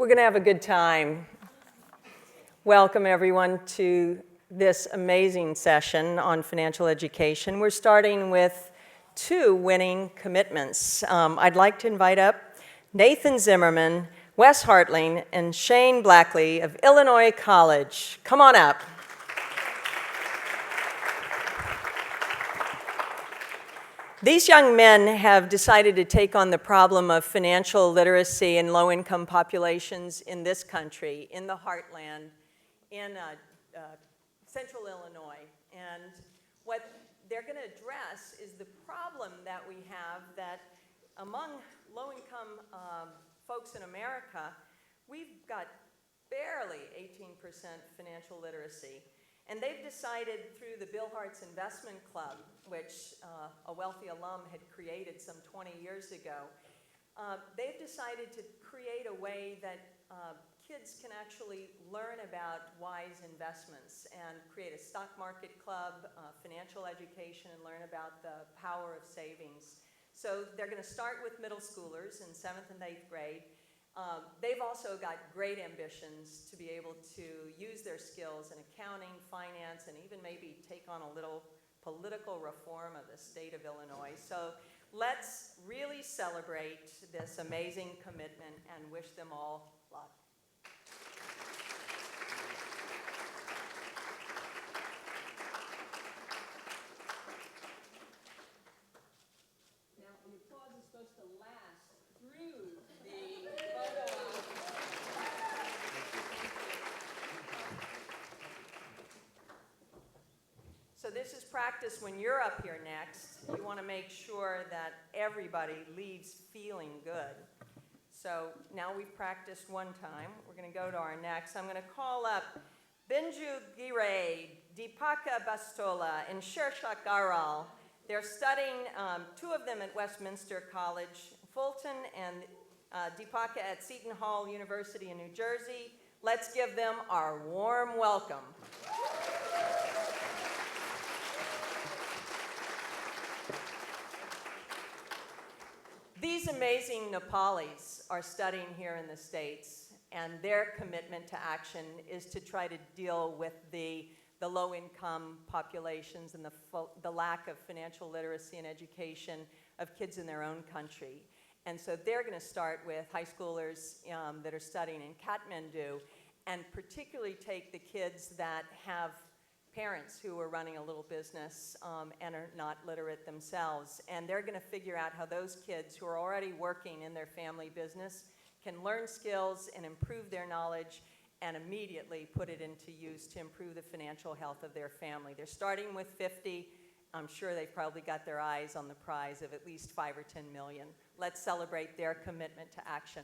We're going to have a good time. Welcome, everyone, to this amazing session on financial education. We're starting with 2 winning commitments. I'd like to invite up Nathan Zimmerman, Wes Hartling, and Shane Blackley of Illinois College. Come on up. These young men have decided to take on the problem of financial literacy in low-income populations in this country, in the heartland, in central Illinois. And what they're going to address is the problem that we have that among low-income folks in America, we've got barely 18% financial literacy. And they've decided through the Bill Hart's Investment Club, which a wealthy alum had created some 20 years ago, they've decided to create a way that kids can actually learn about wise investments and create a stock market club, financial education, and learn about the power of savings. So they're going to start with middle schoolers in 7th and 8th grade. They've also got great ambitions to be able to use their skills in accounting, finance, and even maybe take on a little political reform of the state of Illinois. So let's really celebrate this amazing commitment and wish them all luck. Now, the applause is supposed to last through the photo op. So this is practice when you're up here next. You want to make sure that everybody leaves feeling good. So now we've practiced one time. We're going to go to our next. I'm going to call up Binju Gire, Deepaka Bastola, and Shershak Garal. They're studying, 2 of them at Westminster College, Fulton, and Deepaka at Seton Hall University in New Jersey. Let's give them our warm welcome. These amazing Nepalis are studying here in the States, and their commitment to action is to try to deal with the low-income populations and the lack of financial literacy and education of kids in their own country. And so they're going to start with high schoolers that are studying in Kathmandu, and particularly take the kids that have parents who are running a little business and are not literate themselves. And they're going to figure out how those kids who are already working in their family business can learn skills and improve their knowledge and immediately put it into use to improve the financial health of their family. They're starting with 50. I'm sure they've probably got their eyes on the prize of at least 5 or 10 million. Let's celebrate their commitment to action.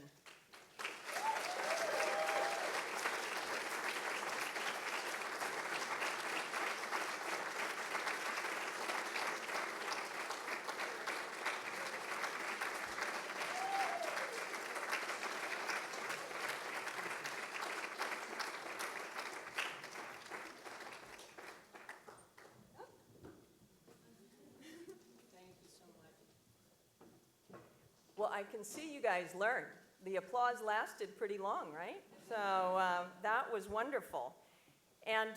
Well, I can see you guys learned. The applause lasted pretty long, right? So that was wonderful. And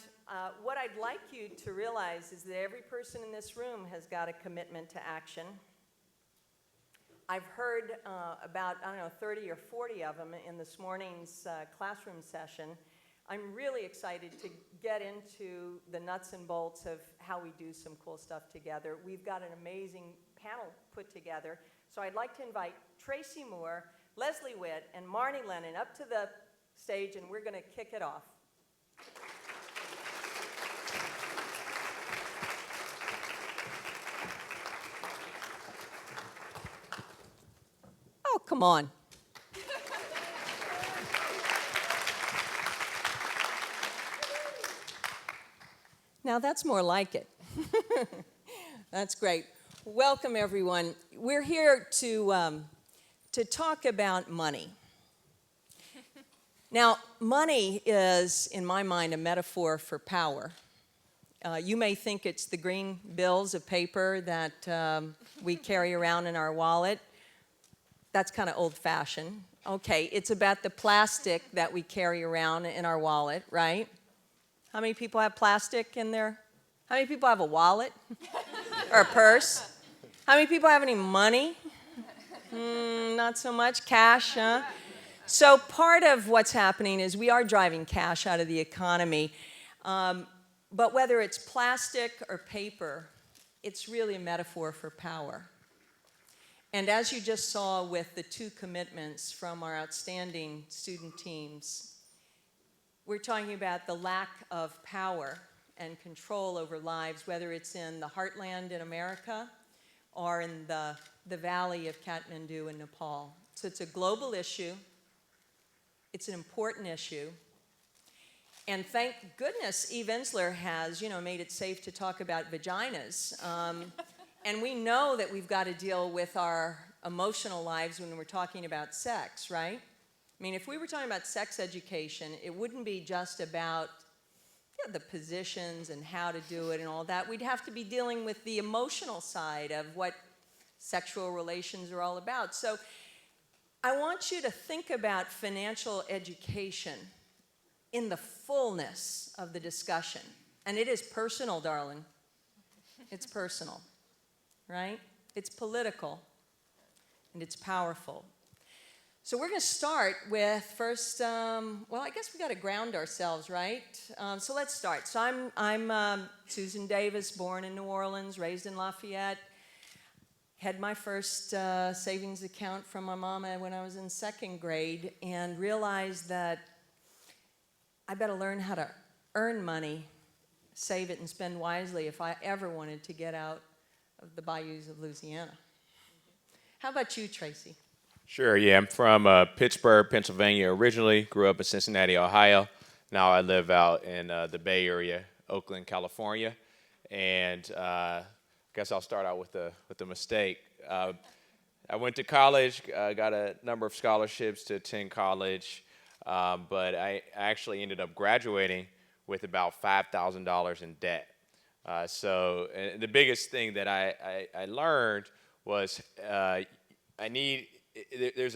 what I'd like you to realize is that every person in this room has got a commitment to action. I've heard about, 30 or 40 of them in this morning's classroom session. I'm really excited to get into the nuts and bolts of how we do some cool stuff together. We've got an amazing panel put together. So I'd like to invite Tracy Moore, Leslie Witt, and Marnie Lennon up to the stage, and we're going to kick it off. Oh, come on. Now that's more like it. That's great. Welcome, everyone. We're here to talk about money. Now, money is, in my mind, a metaphor for power. You may think it's the green bills of paper that we carry around in our wallet. That's kind of old-fashioned. Okay, it's about the plastic that we carry around in our wallet, right? How many people have plastic in their, how many people have a wallet or a purse? How many people have any money? Not so much. Cash, huh? So part of what's happening is we are driving cash out of the economy. But whether it's plastic or paper, it's really a metaphor for power. And as you just saw with the 2 commitments from our outstanding student teams, we're talking about the lack of power and control over lives, whether it's in the heartland in America or in the valley of Kathmandu in Nepal. So it's a global issue. It's an important issue. And thank goodness Eve Ensler has, made it safe to talk about vaginas. And we know that we've got to deal with our emotional lives when we're talking about sex, right? I mean, if we were talking about sex education, it wouldn't be just about the positions and how to do it and all that. We'd have to be dealing with the emotional side of what sexual relations are all about. So I want you to think about financial education in the fullness of the discussion. And it is personal, darling. It's personal, right? It's political, and it's powerful. So we're going to start with first, I guess we got to ground ourselves, right? So let's start. So I'm Susan Davis, born in New Orleans, raised in Lafayette. Had my first savings account from my mama when I was in 2nd grade, and realized that I better learn how to earn money, save it, and spend wisely if I ever wanted to get out of the bayous of Louisiana. How about you, Tracy? Sure, yeah. I'm from Pittsburgh, Pennsylvania originally. Grew up in Cincinnati, Ohio. Now I live out in the Bay Area, Oakland, California. And I guess I'll start out with the mistake. I went to college, got a number of scholarships to attend college, but I actually ended up graduating with about $5,000 in debt. So the biggest thing that I learned was there's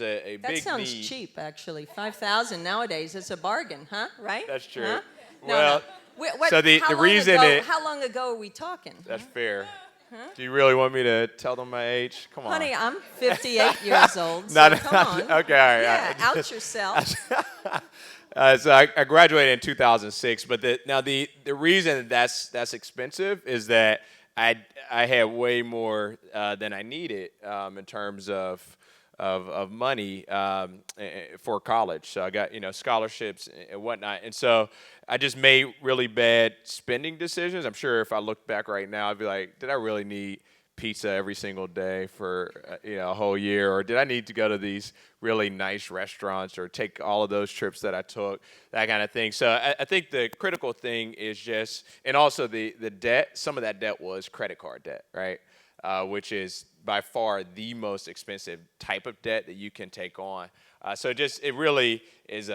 a big need. That sounds cheap, actually. 5,000 nowadays is a bargain, huh? Right? That's true. Huh? Well, no. So the reason how long ago are we talking? That's fair. Huh? Do you really want me to tell them my age? Come on. Honey, I'm 58 years old, so come on. Okay, all right. Yeah, out yourself. So I graduated in 2006, but the reason that's expensive is that I had way more than I needed in terms of money for college. So I got scholarships and whatnot, and so I just made really bad spending decisions. I'm sure if I look back right now, I'd be like, did I really need pizza every single day for a whole year, or did I need to go to these really nice restaurants or take all of those trips that I took, that kind of thing. So I think the critical thing is just, and also the debt, some of that debt was credit card debt, right? Which is by far the most expensive type of debt that you can take on. So it really is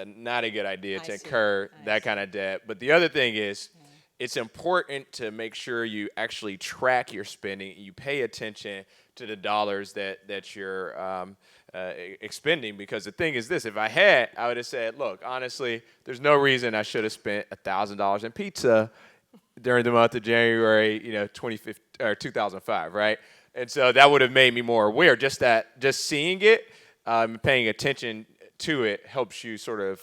not a good idea to incur that kind of debt. But the other thing is, it's important to make sure you actually track your spending. You pay attention to the dollars that you're expending, because the thing is this: if I would have said, look, honestly, there's no reason I should have spent $1,000 in pizza during the month of January, 2005, right? And so that would have made me more aware. Just seeing it, paying attention to it helps you sort of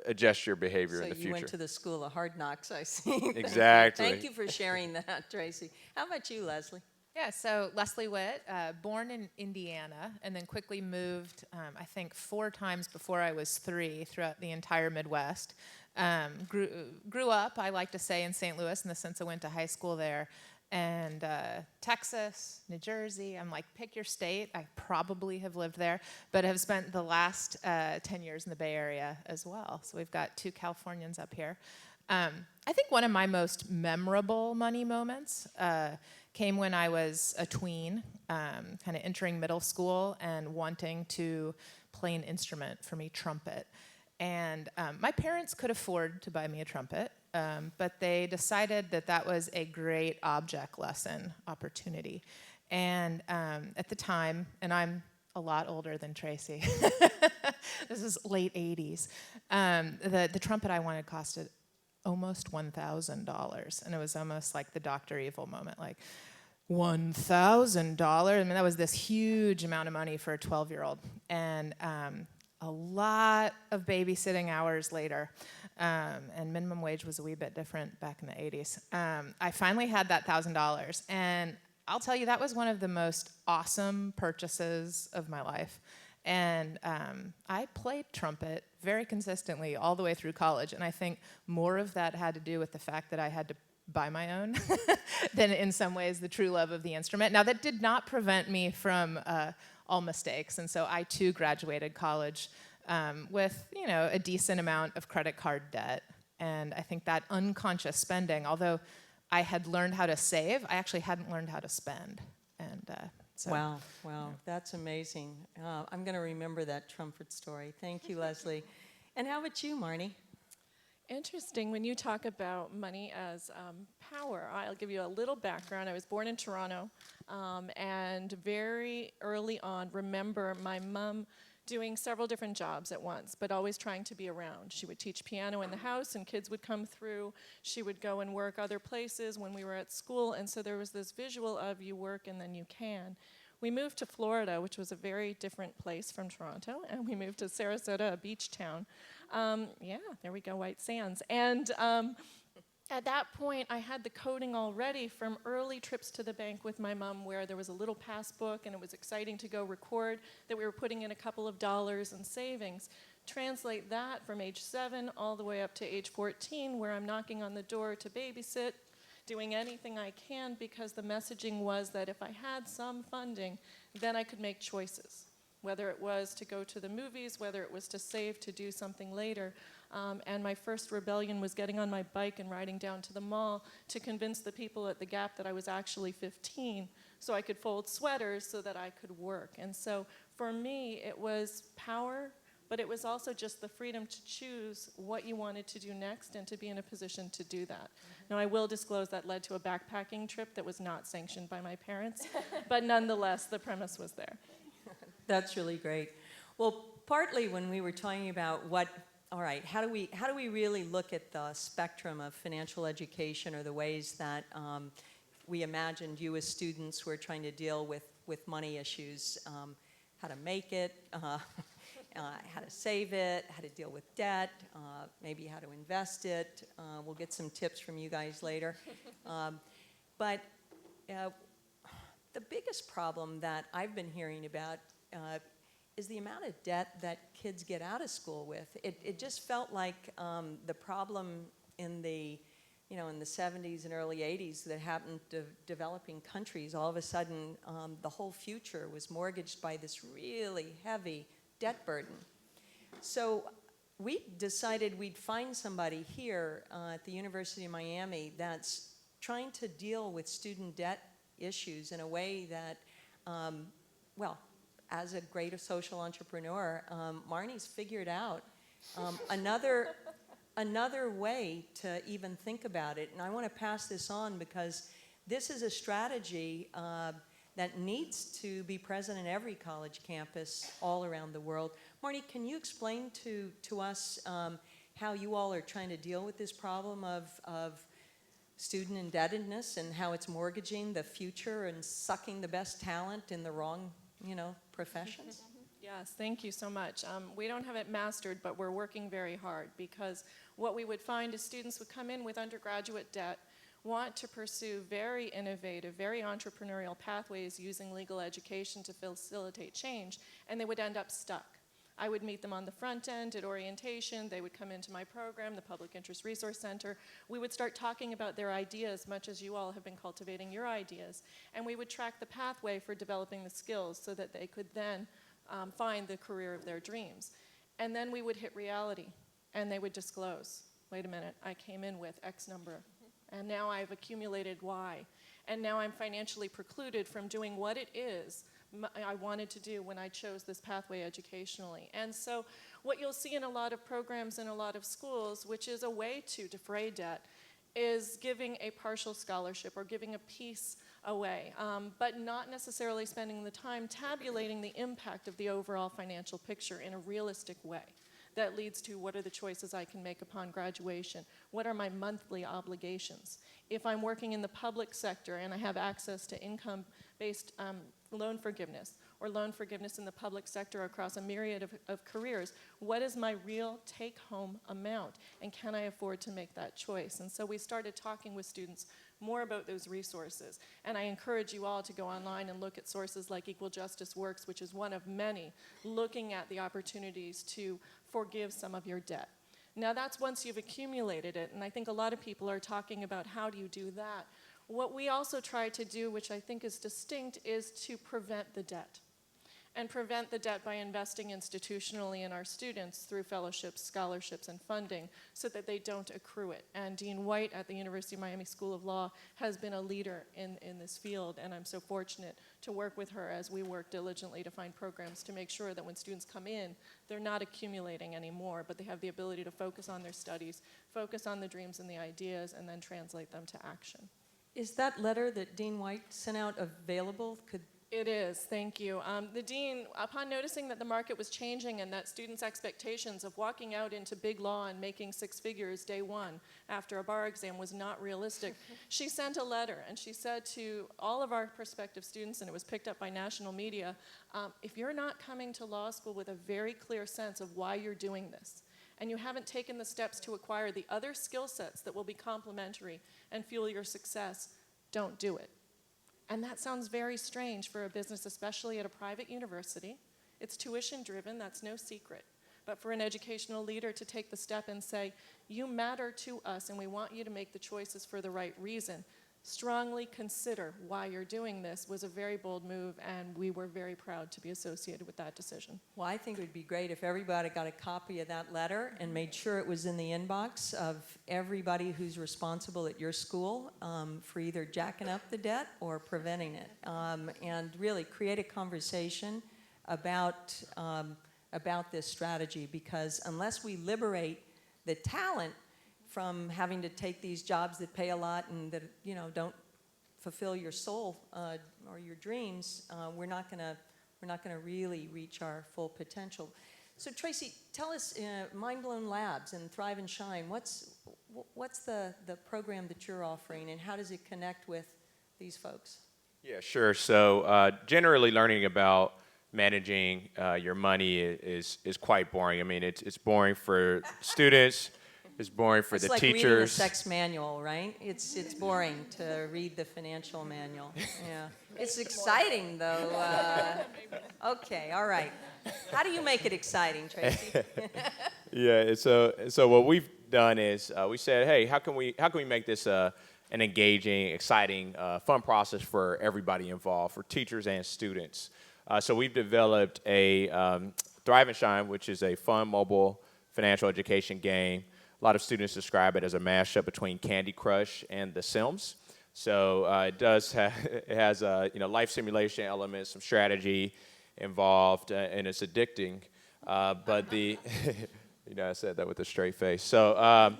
adjust your behavior in the future. So you went to the school of hard knocks, I see. Exactly. Thank you for sharing that, Tracy. How about you, Leslie? Yeah, so Leslie Witt, born in Indiana, and then quickly moved, I think, 4 times before I was 3 throughout the entire Midwest. Grew up, I like to say, in St. Louis in the sense I went to high school there. And Texas, New Jersey, I'm like, pick your state. I probably have lived there, but have spent the last 10 years in the Bay Area as well. So we've got 2 Californians up here. I think one of my most memorable money moments came when I was a tween, kind of entering middle school and wanting to play an instrument, for me, trumpet. And my parents could afford to buy me a trumpet, but they decided that was a great object lesson opportunity. And at the time, and I'm a lot older than Tracy. This is late 80s. The trumpet I wanted costed almost $1,000, and it was almost like the Dr. Evil moment, like, $1,000. I mean, that was this huge amount of money for a 12-year-old. And a lot of babysitting hours later, and minimum wage was a wee bit different back in the 80s, I finally had that $1,000. And I'll tell you, that was one of the most awesome purchases of my life. And I played trumpet very consistently all the way through college. And I think more of that had to do with the fact that I had to buy my own than in some ways the true love of the instrument. Now, that did not prevent me from all mistakes. And so I too graduated college with, you know, a decent amount of credit card debt. And I think that unconscious spending, although I had learned how to save, I actually hadn't learned how to spend. And so. Wow, that's amazing. I'm going to remember that trumpet story. Thank you, Leslie. And how about you, Marnie? Interesting when you talk about money as power. I'll give you a little background. I was born in Toronto, and very early on, remember my mom doing several different jobs at once, but always trying to be around. She would teach piano in the house, and kids would come through. She would go and work other places when we were at school, and so there was this visual of you work and then you can. We moved to Florida, which was a very different place from Toronto, and we moved to Sarasota, a beach town. Yeah, there we go, White Sands. And at that point, I had the coding already from early trips to the bank with my mom, where there was a little passbook, and it was exciting to go record that we were putting in a couple of dollars in savings. Translate that from age 7 all the way up to age 14, where I'm knocking on the door to babysit, doing anything I can, because the messaging was that if I had some funding, then I could make choices, whether it was to go to the movies, whether it was to save to do something later. And my first rebellion was getting on my bike and riding down to the mall to convince the people at the Gap that I was actually 15, so I could fold sweaters so that I could work. And so for me, it was power, but it was also just the freedom to choose what you wanted to do next and to be in a position to do that. Now, I will disclose that led to a backpacking trip that was not sanctioned by my parents, but nonetheless, the premise was there. That's really great. Well, partly when we were talking about how do we really look at the spectrum of financial education, or the ways that we imagined you as students were trying to deal with money issues, how to make it, how to save it, how to deal with debt, maybe how to invest it. We'll get some tips from you guys later. But the biggest problem that I've been hearing about is the amount of debt that kids get out of school with. It just felt like the problem in the 70s and early 80s that happened to developing countries. All of a sudden, the whole future was mortgaged by this really heavy debt burden. So we decided we'd find somebody here at the University of Miami that's trying to deal with student debt issues in a way that, as a great social entrepreneur, Marnie's figured out another way to even think about it. And I want to pass this on because this is a strategy that needs to be present in every college campus all around the world. Marnie, can you explain to us how you all are trying to deal with this problem of student indebtedness and how it's mortgaging the future and sucking the best talent in the wrong, professions? Yes, thank you so much. We don't have it mastered, but we're working very hard, because what we would find is students would come in with undergraduate debt, want to pursue very innovative, very entrepreneurial pathways using legal education to facilitate change, and they would end up stuck. I would meet them on the front end at orientation. They would come into my program, the Public Interest Resource Center. We would start talking about their ideas, much as you all have been cultivating your ideas. And we would track the pathway for developing the skills so that they could then find the career of their dreams. And then we would hit reality, and they would disclose, wait a minute, I came in with X number, and now I've accumulated Y. And now I'm financially precluded from doing what it is I wanted to do when I chose this pathway educationally. And so what you'll see in a lot of programs in a lot of schools, which is a way to defray debt, is giving a partial scholarship or giving a piece away, but not necessarily spending the time tabulating the impact of the overall financial picture in a realistic way. That leads to what are the choices I can make upon graduation? What are my monthly obligations? If I'm working in the public sector and I have access to income-based loan forgiveness or loan forgiveness in the public sector across a myriad of careers, what is my real take-home amount? And can I afford to make that choice? And so we started talking with students more about those resources. And I encourage you all to go online and look at sources like Equal Justice Works, which is one of many, looking at the opportunities to forgive some of your debt. Now that's once you've accumulated it, and I think a lot of people are talking about how do you do that. What we also try to do, which I think is distinct, is to prevent the debt. And prevent the debt by investing institutionally in our students through fellowships, scholarships, and funding so that they don't accrue it. And Dean White at the University of Miami School of Law has been a leader in this field, and I'm so fortunate to work with her as we work diligently to find programs to make sure that when students come in, they're not accumulating anymore, but they have the ability to focus on their studies, focus on the dreams and the ideas, and then translate them to action. Is that letter that Dean White sent out available? It is, thank you. The dean, upon noticing that the market was changing and that students' expectations of walking out into big law and making six figures day one after a bar exam was not realistic, she sent a letter and she said to all of our prospective students, and it was picked up by national media, if you're not coming to law school with a very clear sense of why you're doing this, and you haven't taken the steps to acquire the other skill sets that will be complementary and fuel your success, don't do it. And that sounds very strange for a business, especially at a private university. It's tuition driven, that's no secret. But for an educational leader to take the step and say, you matter to us and we want you to make the choices for the right reason, strongly consider why you're doing this, was a very bold move, and we were very proud to be associated with that decision. Well, I think it would be great if everybody got a copy of that letter and made sure it was in the inbox of everybody who's responsible at your school for either jacking up the debt or preventing it, and really create a conversation about this strategy, because unless we liberate the talent from having to take these jobs that pay a lot and that don't fulfill your soul or your dreams, we're not gonna really reach our full potential. So Tracy, tell us, Mind Blown Labs and Thrive and Shine. What's the program that you're offering, and how does it connect with these folks? Yeah, sure. So generally, learning about managing your money is quite boring. I mean, it's boring for students. It's boring for the like teachers. It's like reading a sex manual, right? It's boring to read the financial manual. Yeah, it's exciting though. Okay, all right. How do you make it exciting, Tracy? Yeah. So what we've done is we said, hey, how can we make this an engaging, exciting, fun process for everybody involved, for teachers and students. So we've developed a Thrive and Shine, which is a fun mobile financial education game. A lot of students describe it as a mashup between Candy Crush and The Sims. So it has life simulation elements, some strategy involved, and it's addicting. But I said that with a straight face. So,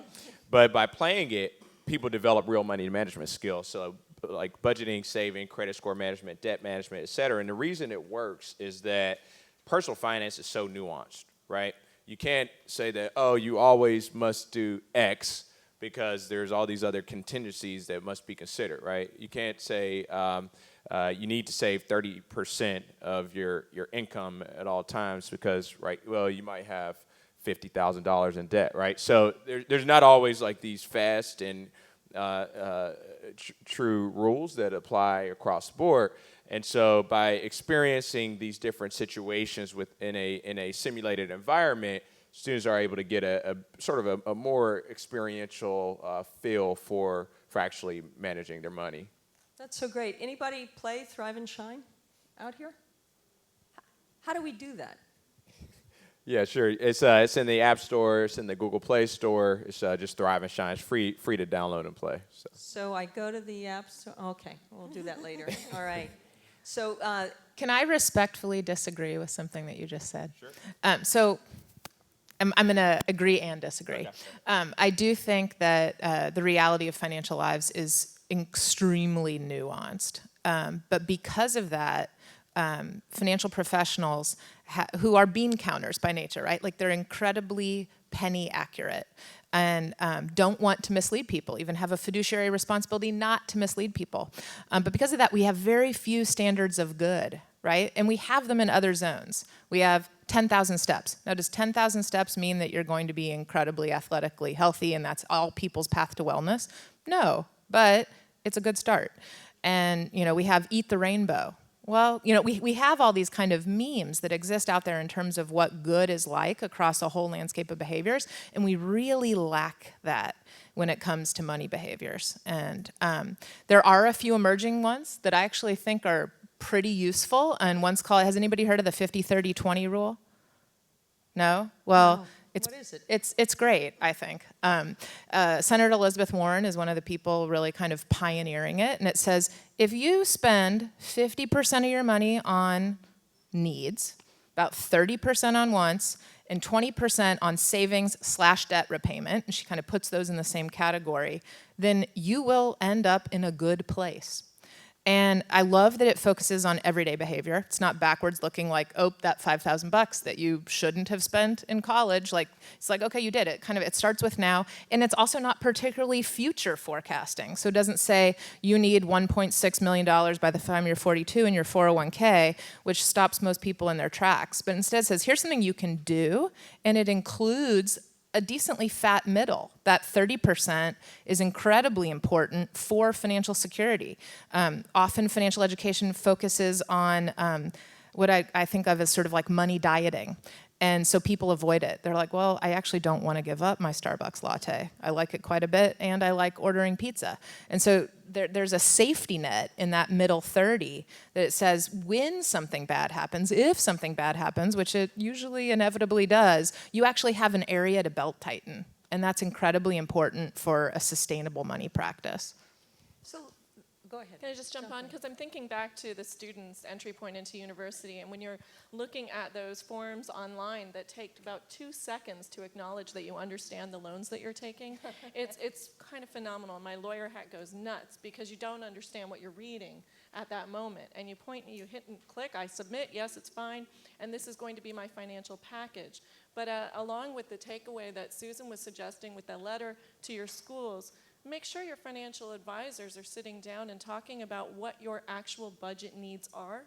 but by playing it, people develop real money management skills. So like budgeting, saving, credit score management, debt management, et cetera. And the reason it works is that personal finance is so nuanced, right? You can't say that, oh, you always must do X because there's all these other contingencies that must be considered, right? You can't say you need to save 30% of your income at all times because, right, well, you might have $50,000 in debt, right? So there's not always like these fast and true rules that apply across the board. And so by experiencing these different situations in a simulated environment, students are able to get a sort of a more experiential feel for actually managing their money. That's so great. Anybody play Thrive and Shine out here? How do we do that? Yeah, sure. It's in the App Store. It's in the Google Play Store. It's just Thrive and Shine. It's free to download and play. So I go to the App Store. Okay, we'll do that later. All right. So Can I respectfully disagree with something that you just said? Sure. So I'm going to agree and disagree. Okay. I do think that the reality of financial lives is extremely nuanced. But because of that, financial professionals who are bean counters by nature, right? Like they're incredibly penny accurate and don't want to mislead people, even have a fiduciary responsibility not to mislead people. But because of that, we have very few standards of good, right? And we have them in other zones. We have 10,000 steps. Now, does 10,000 steps mean that you're going to be incredibly athletically healthy and that's all people's path to wellness? No, but it's a good start. And, we have Eat the Rainbow. Well, we have all these kind of memes that exist out there in terms of what good is like across a whole landscape of behaviors, and we really lack that when it comes to money behaviors. And there are a few emerging ones that I actually think are pretty useful, and one's called, has anybody heard of the 50-30-20 rule? No? Well, No. What is it? It's great, I think. Senator Elizabeth Warren is one of the people really kind of pioneering it, and it says, if you spend 50% of your money on needs, about 30% on wants, and 20% on savings/debt repayment, and she kind of puts those in the same category, then you will end up in a good place. And I love that it focuses on everyday behavior. It's not backwards looking like, oh, that $5,000 that you shouldn't have spent in college. Like, it's like, okay, you did it. Kind of, it starts with now. And it's also not particularly future forecasting. So it doesn't say you need $1.6 million by the time you're 42 in your 401k, which stops most people in their tracks. But instead says, here's something you can do. And it includes a decently fat middle. That 30% is incredibly important for financial security. Often financial education focuses on what I think of as sort of like money dieting. And so people avoid it. They're like, well, I actually don't want to give up my Starbucks latte. I like it quite a bit, and I like ordering pizza. And so there's a safety net in that middle 30 that it says when something bad happens, if something bad happens, which it usually inevitably does, you actually have an area to belt tighten. And that's incredibly important for a sustainable money practice. So, go ahead. Can I just jump on? Because I'm thinking back to the student's entry point into university, and when you're looking at those forms online that take about 2 seconds to acknowledge that you understand the loans that you're taking, it's kind of phenomenal. My lawyer hat goes nuts because you don't understand what you're reading at that moment. And you hit and click, I submit, yes, it's fine, and this is going to be my financial package. But along with the takeaway that Susan was suggesting with the letter to your schools, make sure your financial advisors are sitting down and talking about what your actual budget needs are,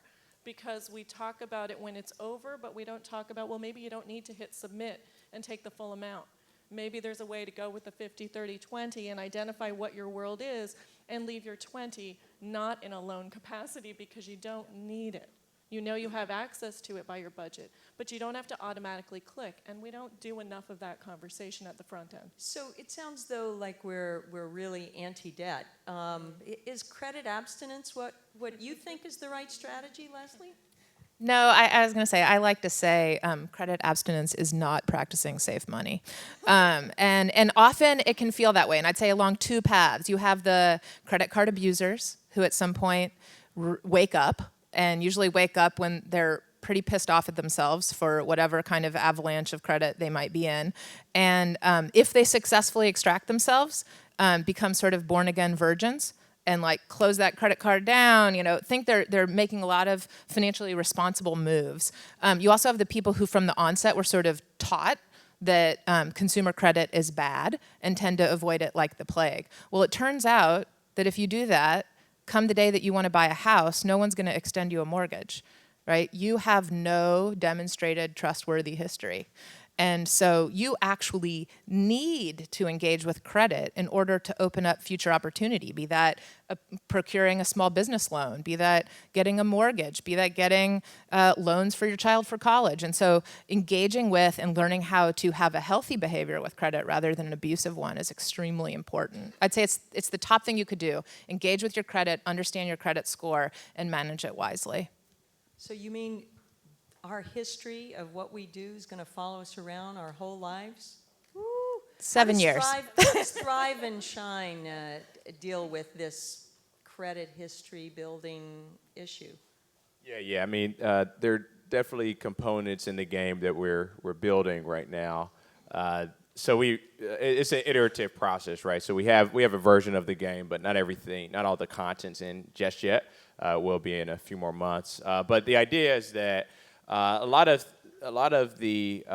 because we talk about it when it's over, but we don't talk about, well, maybe you don't need to hit submit and take the full amount. Maybe there's a way to go with the 50-30-20 and identify what your world is and leave your 20 not in a loan capacity because you don't need it. You know you have access to it by your budget, but you don't have to automatically click, and we don't do enough of that conversation at the front end. So it sounds though like we're really anti-debt. Is credit abstinence what you think is the right strategy, Leslie? No, I was going to say, I like to say credit abstinence is not practicing safe money. And often it can feel that way. And I'd say along two paths. You have the credit card abusers who at some point wake up, and usually wake up when they're pretty pissed off at themselves for whatever kind of avalanche of credit they might be in. And if they successfully extract themselves, become sort of born-again virgins, and like close that credit card down, think they're making a lot of financially responsible moves. You also have the people who from the onset were sort of taught that consumer credit is bad and tend to avoid it like the plague. Well, it turns out that if you do that, come the day that you want to buy a house, no one's going to extend you a mortgage, right? You have no demonstrated trustworthy history. And so you actually need to engage with credit in order to open up future opportunity, be that procuring a small business loan, be that getting a mortgage, be that getting loans for your child for college. And so engaging with and learning how to have a healthy behavior with credit rather than an abusive one is extremely important. I'd say it's the top thing you could do. Engage with your credit, understand your credit score, and manage it wisely. So you mean our history of what we do is going to follow us around our whole lives? Woo. 7 years. How does Thrive and Shine deal with this credit history building issue? Yeah. I mean, there are definitely components in the game that we're building right now. So it's an iterative process, right? So we have a version of the game, but not everything, not all the content's in just yet. will be in a few more months. But the idea is that a lot of the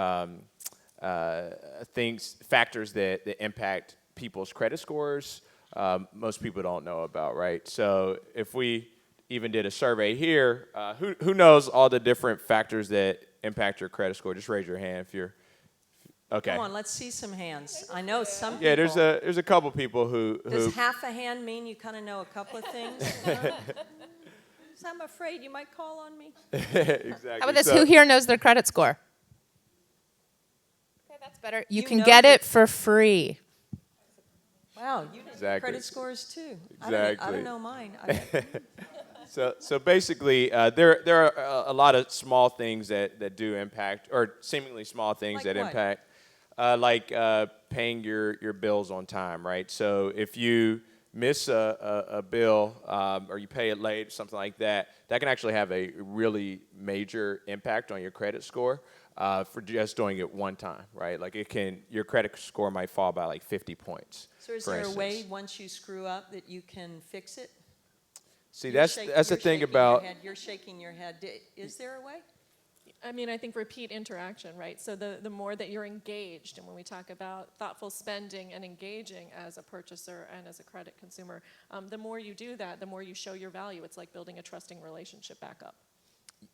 factors that impact people's credit scores, most people don't know about, right? So if we even did a survey here, who knows all the different factors that impact your credit score? Just raise your hand if you're, okay. Come on, let's see some hands. I know some people. Yeah, there's a couple people who Does half a hand mean you kind of know a couple of things? So I'm afraid you might call on me. exactly. How about this? So- Who here knows their credit score? Okay, that's better. You You can know get that- it for free. Wow, you know Exactly. credit scores too. I Exactly. don't know mine. So basically, there are a lot of small things that do impact, or seemingly small things Like that what? impact, like paying your bills on time, right? So if you miss a bill or you pay it late, something like that, that can actually have a really major impact on your credit score for just doing it one time, right? Like your credit score might fall by like 50 points. So is for there a way instance. once you screw up that you can fix it? See, You're that's shak- the you're thing shaking your about. head, you're shaking your head. Is there a way? I mean, I think repeat interaction, right? So the more that you're engaged, and when we talk about thoughtful spending and engaging as a purchaser and as a credit consumer, the more you do that, the more you show your value. It's like building a trusting relationship back up.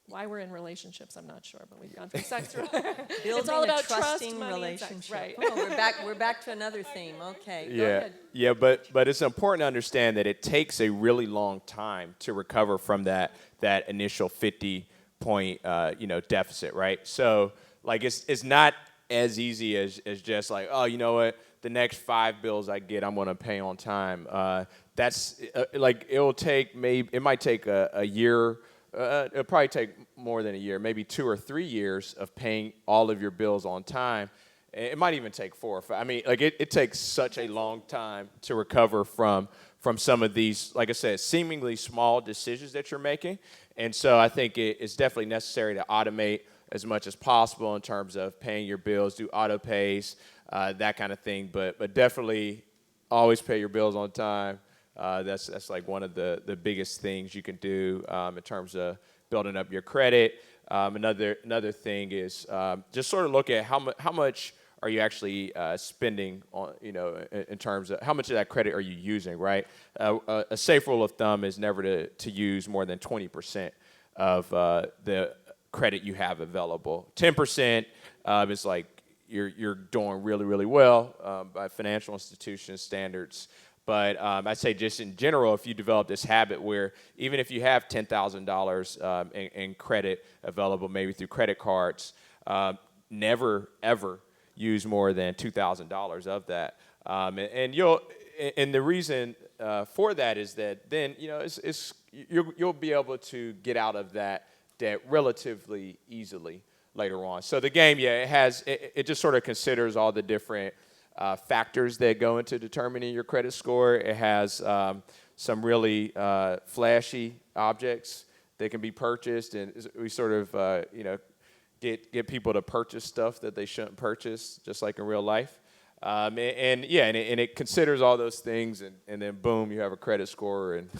Why we're in relationships, I'm not sure, but we've gone through sex. It's all about a trusting trust, money, and sex, relationship. right? Oh, we're back to another theme. Okay, go Yeah, ahead. yeah, but it's important to understand that it takes a really long time to recover from that initial 50-point deficit, right? So like it's not as easy as just like, oh, you know what, the next 5 bills I get, I'm gonna pay on time. That's like it might take a year. It'll probably take more than a year, maybe 2 or 3 years of paying all of your bills on time. It might even take 4 or 5. I mean, like it takes such a long time to recover from some of these, like I said, seemingly small decisions that you're making. And so I think it's definitely necessary to automate as much as possible in terms of paying your bills, do auto pays, that kind of thing. But definitely always pay your bills on time. That's like one of the biggest things you can do in terms of building up your credit. Another thing is just sort of look at how much are you actually spending on, in terms of how much of that credit are you using, right? A safe rule of thumb is never to use more than 20% of the credit you have available. 10% is like you're doing really, really well by financial institution standards. But I'd say just in general, if you develop this habit where even if you have $10,000 in credit available, maybe through credit cards, never, ever use more than $2,000 of that. And the reason for that is that then, you'll be able to get out of that debt relatively easily later on. So the game, it just sort of considers all the different factors that go into determining your credit score. It has some really flashy objects that can be purchased, and we sort of get people to purchase stuff that they shouldn't purchase, just like in real life. And it considers all those things, and then boom, you have a credit score, and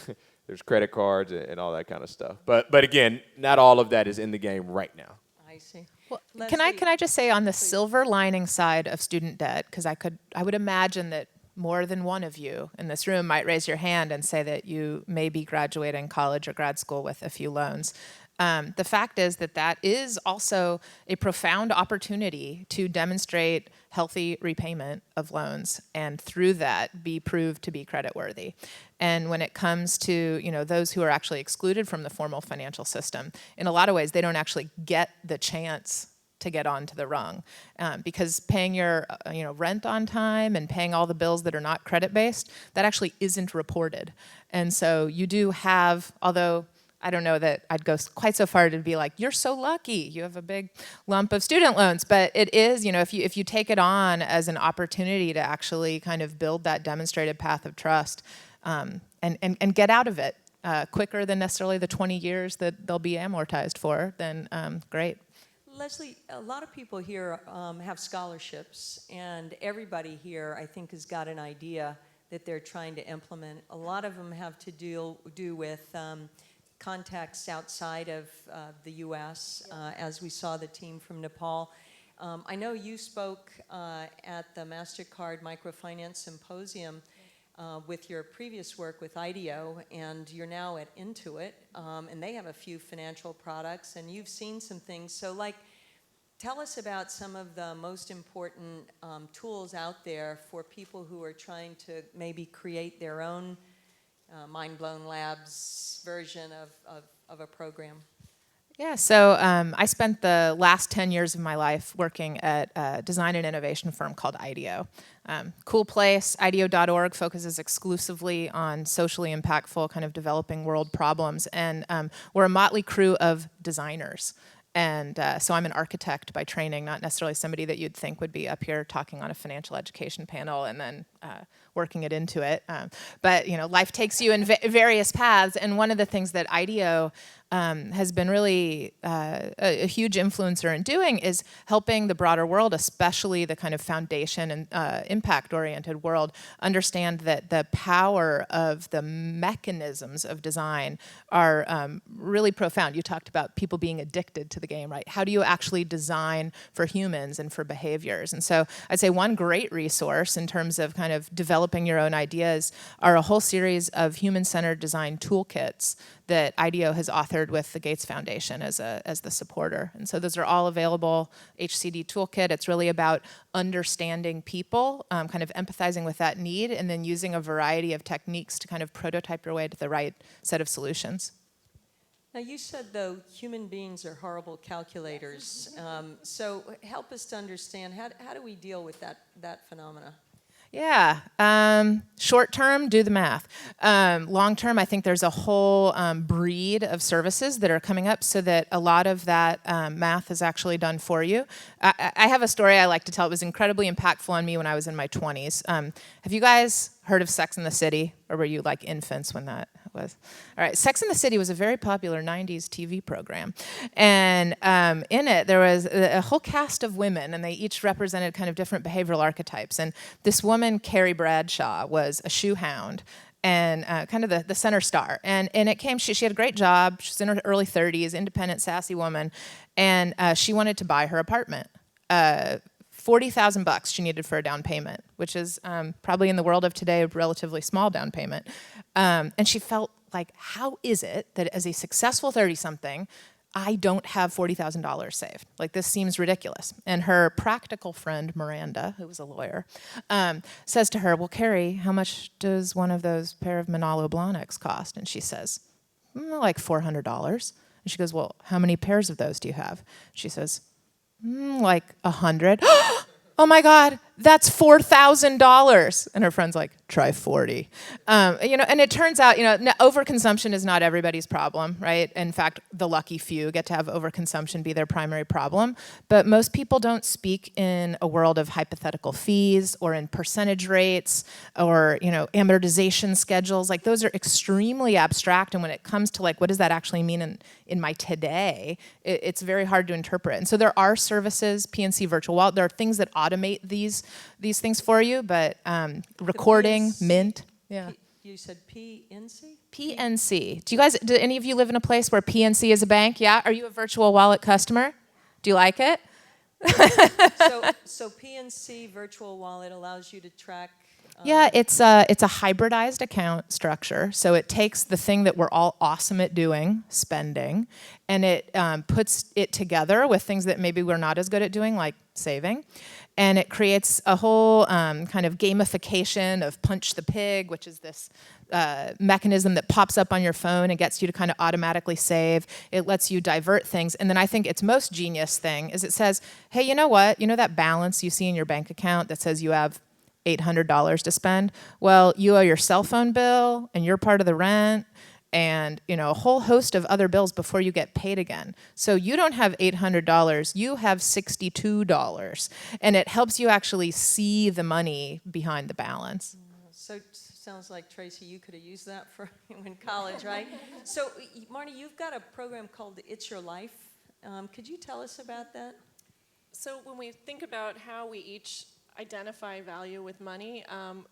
there's credit cards and all that kind of stuff. But again, not all of that is in the game right now. I see. Well, Leslie, can I just say on the silver lining side of student debt, because I would imagine that more than one of you in this room might raise your hand and say that you may be graduating college or grad school with a few loans. The fact is that is also a profound opportunity to demonstrate healthy repayment of loans, and through that be proved to be creditworthy. And when it comes to those who are actually excluded from the formal financial system, in a lot of ways they don't actually get the chance to get onto the rung, because paying your rent on time and paying all the bills that are not credit based, that actually isn't reported. And so you do have, although I don't know that I'd go quite so far to be like, you're so lucky, you have a big lump of student loans. But it is, if you take it on as an opportunity to actually kind of build that demonstrated path of trust, and get out of it quicker than necessarily the 20 years that they'll be amortized for, then great. Leslie, a lot of people here have scholarships, and everybody here, I think, has got an idea that they're trying to implement. A lot of them have to do with contacts outside of the U.S., as we saw the team from Nepal. I know you spoke at the MasterCard Microfinance Symposium with your previous work with IDEO, and you're now at Intuit, and they have a few financial products, and you've seen some things. So, like, tell us about some of the most important tools out there for people who are trying to maybe create their own Mind Blown Labs version of a program. Yeah, so I spent the last 10 years of my life working at a design and innovation firm called IDEO. Cool place, IDEO.org focuses exclusively on socially impactful kind of developing world problems, and we're a motley crew of designers. And so I'm an architect by training, not necessarily somebody that you'd think would be up here talking on a financial education panel and then working it into it. But you know, life takes you in various paths, and one of the things that IDEO has been really a huge influencer in doing is helping the broader world, especially the kind of foundation and impact-oriented world, understand that the power of the mechanisms of design are really profound. You talked about people being addicted to the game, right? How do you actually design for humans and for behaviors? And so I'd say one great resource in terms of kind of developing your own ideas are a whole series of human-centered design toolkits that IDEO has authored with the Gates Foundation as the supporter. And so those are all available. HCD Toolkit, it's really about understanding people, kind of empathizing with that need, and then using a variety of techniques to kind of prototype your way to the right set of solutions. Now, you said, though, human beings are horrible calculators. So help us to understand, how do we deal with that phenomena? Yeah, short term, do the math. Long term, I think there's a whole breed of services that are coming up so that a lot of that math is actually done for you. I have a story I like to tell. It was incredibly impactful on me when I was in my 20s. Have you guys heard of Sex and the City, or were you like infants when that was? All right, Sex and the City was a very popular 90s TV program. And in it, there was a whole cast of women, and they each represented kind of different behavioral archetypes. And this woman, Carrie Bradshaw, was a shoe hound and kind of the center star. And it came, she had a great job. She was in her early 30s, independent, sassy woman. And she wanted to buy her apartment. $40,000 she needed for a down payment, which is probably in the world of today a relatively small down payment. And she felt like, how is it that as a successful 30-something, I don't have $40,000 saved? Like, this seems ridiculous. And her practical friend, Miranda, who was a lawyer, says to her, well, Carrie, how much does one of those pair of Manolo Blahniks cost? And she says, like $400. And she goes, well, how many pairs of those do you have? She says, like 100. Oh my God, that's $4,000. And her friend's like, try 40. And it turns out, overconsumption is not everybody's problem, right? In fact, the lucky few get to have overconsumption be their primary problem. But most people don't speak in a world of hypothetical fees or in percentage rates or, amortization schedules. Like, those are extremely abstract. And when it comes to like, what does that actually mean in my today, it's very hard to interpret. And so there are services, PNC Virtual Wallet, there are things that automate these things for you, but recording, Mint, yeah. You said PNC? PNC. Do any of you live in a place where PNC is a bank? Yeah? Are you a virtual wallet customer? Do you like it? So PNC Virtual Wallet allows you to track. Yeah, it's a hybridized account structure. So it takes the thing that we're all awesome at doing, spending, and it puts it together with things that maybe we're not as good at doing, like saving. And it creates a whole kind of gamification of Punch the Pig, which is this mechanism that pops up on your phone and gets you to kind of automatically save. It lets you divert things. And then I think its most genius thing is it says, hey, you know what? You know that balance you see in your bank account that says you have $800 to spend? Well, you owe your cell phone bill, and you're part of the rent, and a whole host of other bills before you get paid again. So you don't have $800, you have $62. And it helps you actually see the money behind the balance. So sounds like, Tracy, you could have used that for in college, right? So, Marty, you've got a program called It's Your Life. Could you tell us about that? So when we think about how we each identify value with money,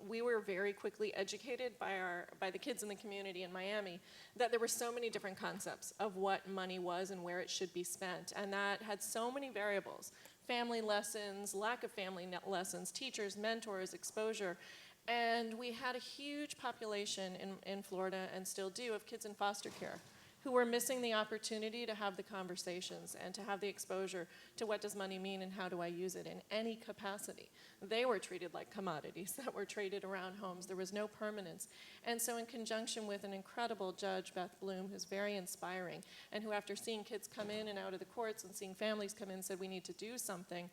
we were very quickly educated by the kids in the community in Miami that there were so many different concepts of what money was and where it should be spent, and that had so many variables: family lessons, lack of family lessons, teachers, mentors, exposure. And we had a huge population in Florida, and still do, of kids in foster care who were missing the opportunity to have the conversations and to have the exposure to what does money mean and how do I use it in any capacity. They were treated like commodities that were traded around homes. There was no permanence. And so in conjunction with an incredible judge, Beth Bloom, who's very inspiring, and who, after seeing kids come in and out of the courts and seeing families come in, said we need to do something,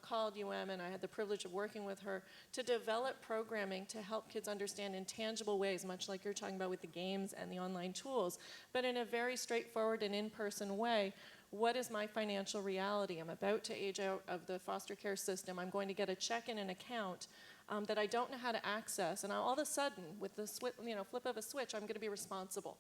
called UM, and I had the privilege of working with her to develop programming to help kids understand in tangible ways, much like you're talking about with the games and the online tools, but in a very straightforward and in-person way. What is my financial reality? I'm about to age out of the foster care system. I'm going to get a check in an account that I don't know how to access, and all of a sudden, with the flip of a switch, I'm going to be responsible.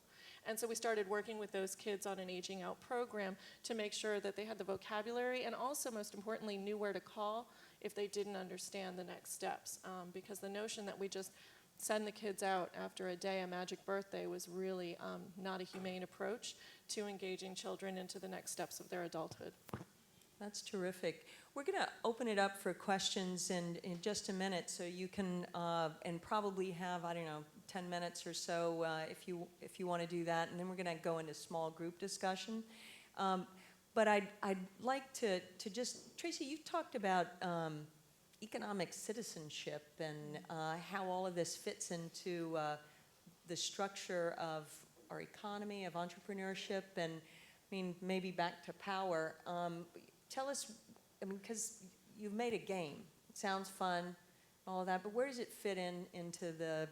And so we started working with those kids on an aging out program to make sure that they had the vocabulary and also, most importantly, knew where to call if they didn't understand the next steps. Because the notion that we just send the kids out after a day, a magic birthday, was really not a humane approach to engaging children into the next steps of their adulthood. That's terrific. We're going to open it up for questions in just a minute, so you can, and probably have, 10 minutes or so if you want to do that, and then we're going to go into small group discussion. But I'd like to just, Tracy, you talked about economic citizenship and how all of this fits into the structure of our economy, of entrepreneurship, and maybe back to power. Tell us, because you've made a game. It sounds fun, all of that, but where does it fit into the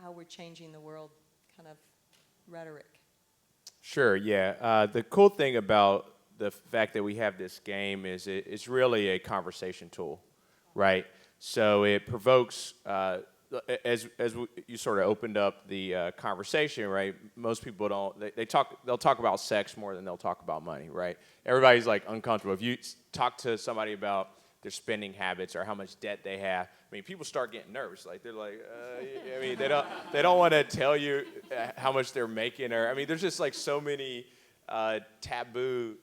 how we're changing the world kind of rhetoric? Sure, yeah. The cool thing about the fact that we have this game is it's really a conversation tool, right? So it provokes, you sort of opened up the conversation, right? Most people don't, they'll talk about sex more than they'll talk about money, right? Everybody's like uncomfortable. If you talk to somebody about their spending habits or how much debt they have, people start getting nervous. Like they're like, they don't want to tell you how much they're making, or there's just like so many taboo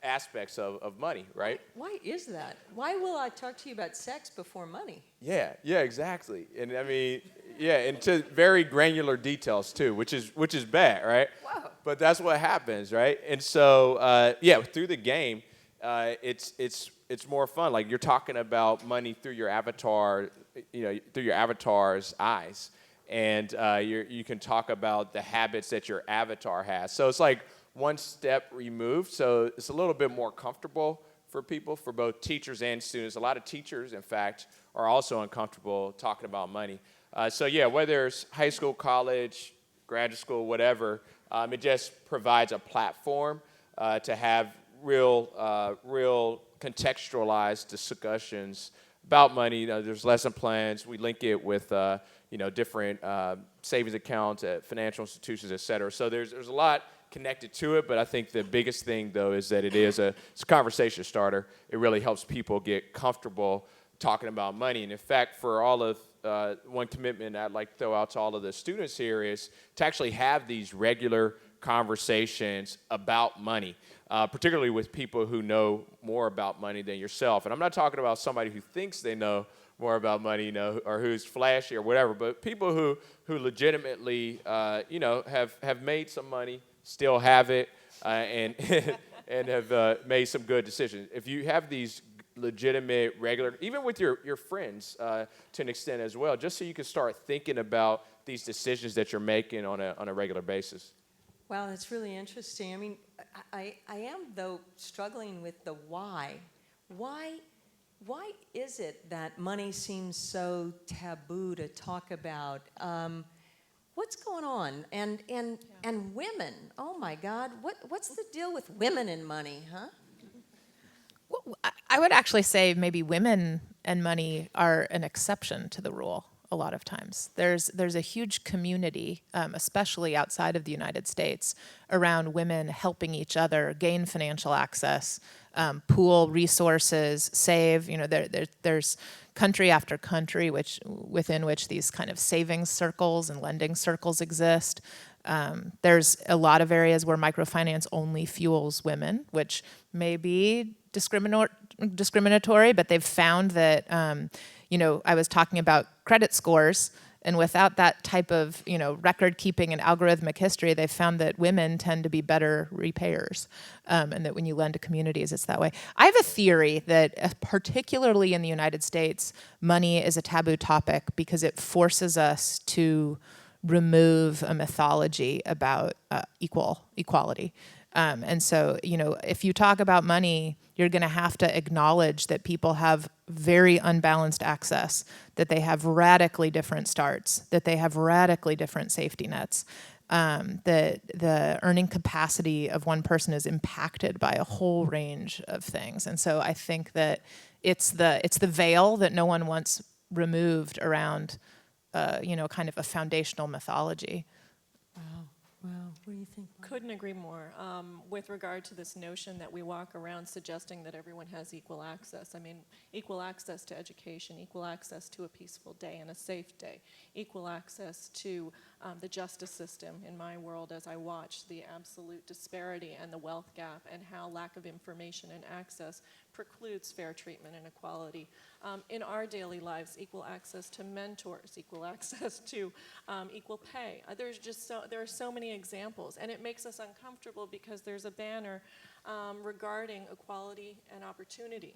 aspects of money, right? Why is that? Why will I talk to you about sex before money? Yeah, exactly. And and to very granular details too, which is bad, right? Wow. But that's what happens, right? And so through the game, it's more fun. Like you're talking about money through your avatar, through your avatar's eyes, and you can talk about the habits that your avatar has. So it's like one step removed. So it's a little bit more comfortable for people, for both teachers and students. A lot of teachers, in fact, are also uncomfortable talking about money. Whether it's high school, college, graduate school, whatever, it just provides a platform to have real contextualized discussions about money. There's lesson plans. We link it with different savings accounts at financial institutions, et cetera. So there's a lot connected to it, but I think the biggest thing, though, is that it's a conversation starter. It really helps people get comfortable talking about money. And in fact, for all of one commitment I'd like to throw out to all of the students here is to actually have these regular conversations about money, particularly with people who know more about money than yourself. And I'm not talking about somebody who thinks they know more about money, or who's flashy or whatever, but people who legitimately, have made some money, still have it, and have made some good decisions. If you have these legitimate, regular, even with your friends to an extent as well, just so you can start thinking about these decisions that you're making on a regular basis. Wow, that's really interesting. I am, though, struggling with the why. Why is it that money seems so taboo to talk about? What's going on? And women, oh my God, what's the deal with women and money, huh? Well, I would actually say maybe women and money are an exception to the rule a lot of times. There's a huge community, especially outside of the United States, around women helping each other gain financial access, pool resources, save. There's country after country within which these kind of savings circles and lending circles exist. There's a lot of areas where microfinance only fuels women, which may be discriminatory, but they've found that, I was talking about credit scores, and without that type of, record keeping and algorithmic history, they've found that women tend to be better repayers, and that when you lend to communities, it's that way. I have a theory that, particularly in the United States, money is a taboo topic because it forces us to remove a mythology about equality. And so, if you talk about money, you're going to have to acknowledge that people have very unbalanced access, that they have radically different starts, that they have radically different safety nets, that the earning capacity of one person is impacted by a whole range of things. And so I think that it's the veil that no one wants removed around kind of a foundational mythology. Wow, what do you think? Couldn't agree more. With regard to this notion that we walk around suggesting that everyone has equal access. I mean, equal access to education, equal access to a peaceful day and a safe day, equal access to the justice system in my world as I watch the absolute disparity and the wealth gap and how lack of information and access precludes fair treatment and equality. In our daily lives, equal access to mentors, equal access to equal pay. There are so many examples, and it makes us uncomfortable because there's a banner regarding equality and opportunity.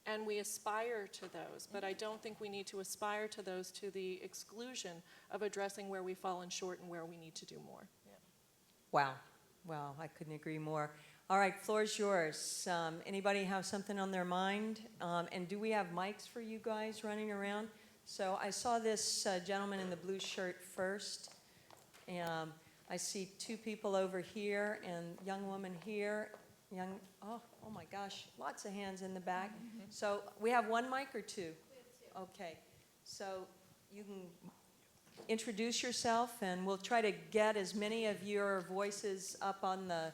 And we aspire to those, but I don't think we need to aspire to those to the exclusion of addressing where we've fallen short and where we need to do more. Wow, I couldn't agree more. All right, floor's yours. Anybody have something on their mind? And do we have mics for you guys running around? So I saw this gentleman in the blue shirt first. I see two people over here and young woman here. Oh my gosh, lots of hands in the back. So we have one mic or two? Okay, so you can introduce yourself and we'll try to get as many of your voices up on the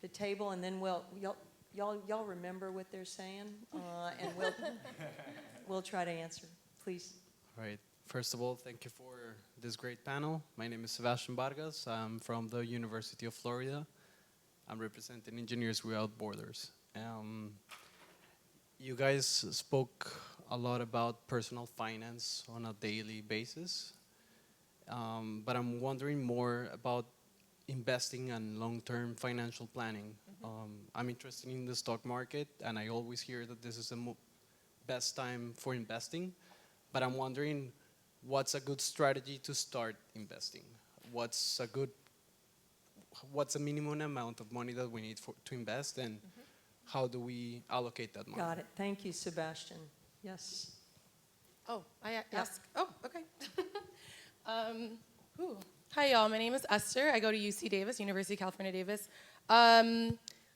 table, and then y'all remember what they're saying, and we'll try to answer. Please. All right. First of all, thank you for this great panel. My name is Sebastian Vargas. I'm from the University of Florida. I'm representing Engineers Without Borders. You guys spoke a lot about personal finance on a daily basis, but I'm wondering more about investing and long-term financial planning. I'm interested in the stock market, and I always hear that this is the best time for investing, but I'm wondering what's a good strategy to start investing? What's a minimum amount of money that we need to invest, and how do we allocate that money? Got it. Thank you, Sebastian. Yes. Oh, I ask. Oh, okay. Hi, y'all. My name is Esther. I go to UC Davis, University of California, Davis.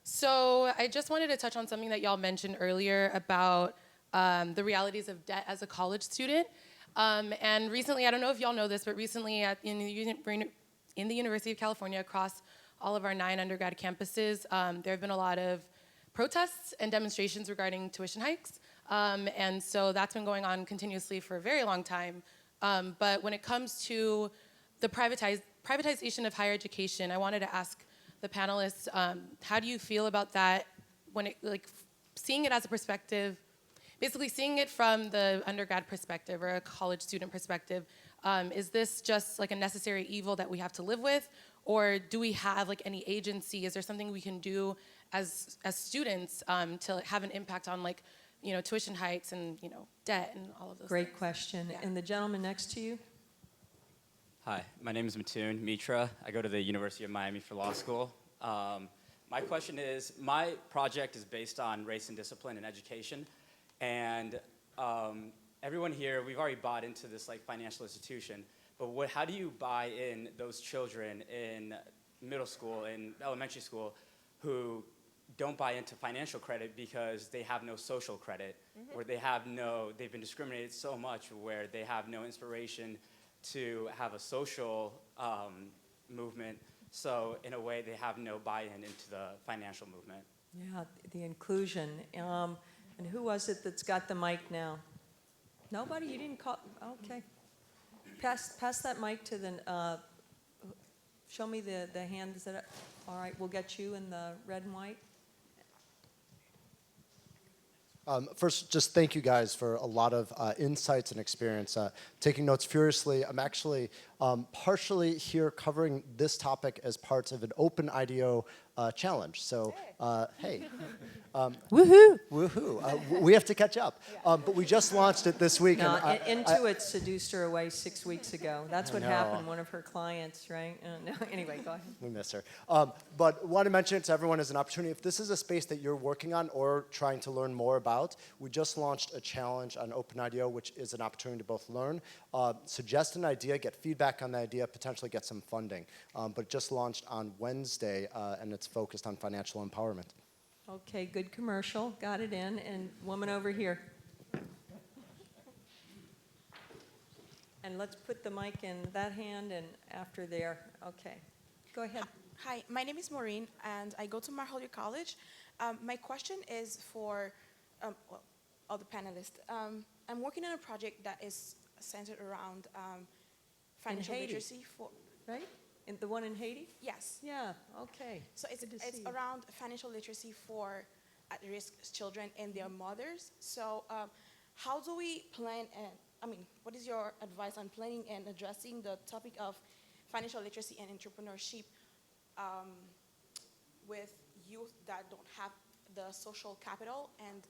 So I just wanted to touch on something that y'all mentioned earlier about the realities of debt as a college student. And recently, I don't know if y'all know this, but recently in the University of California, across all of our 9 undergrad campuses, there have been a lot of protests and demonstrations regarding tuition hikes. And so that's been going on continuously for a very long time. But when it comes to the privatization of higher education, I wanted to ask the panelists, how do you feel about that when seeing it as a perspective, basically seeing it from the undergrad perspective or a college student perspective, is this just like a necessary evil that we have to live with? Or do we have any agency? Is there something we can do as students to have an impact on tuition hikes and debt and all of those Great things? question. Yeah. And the gentleman next to you? Hi, my name is Mitra. I go to the University of Miami for law school. My question is, my project is based on race and discipline in education. And everyone here, we've already bought into this financial institution. But how do you buy in those children in middle school and elementary school who don't buy into financial credit because they have no social credit, or they've been discriminated so much where they have no inspiration to have a social movement, so in a way they have no buy-in into the financial movement. Yeah, the inclusion. And who was it that's got the mic now? Nobody? You didn't call? Okay. Pass that mic to the, show me the hands that, all right, we'll get you in the red and white. First, just thank you guys for a lot of insights and experience. Taking notes furiously. I'm actually partially here covering this topic as parts of an open IDEO challenge. So, hey. Woohoo! Woohoo. We have to catch up. But we just launched it this week. No, and Intuit seduced her away 6 weeks ago. That's what know. happened, one of her clients, right? No, anyway, go ahead. We miss her. But want to mention it to everyone as an opportunity. If this is a space that you're working on or trying to learn more about, we just launched a challenge on OpenIDEO, which is an opportunity to both learn, suggest an idea, get feedback on the idea, potentially get some funding. But it just launched on Wednesday, and it's focused on financial empowerment. Okay, good commercial, got it in, and woman over here. And let's put the mic in that hand and after there. Okay, go ahead. Hi, my name is Maureen, and I go to Marholder College. My question is for well, all the panelists. I'm working on a project that is centered around financial Haiti. literacy for, Right? In the one in Haiti? yes. Yeah, okay. So it's Good to see you. around financial literacy for at-risk children and their mothers. So how do we plan and, what is your advice on planning and addressing the topic of financial literacy and entrepreneurship with youth that don't have the social capital and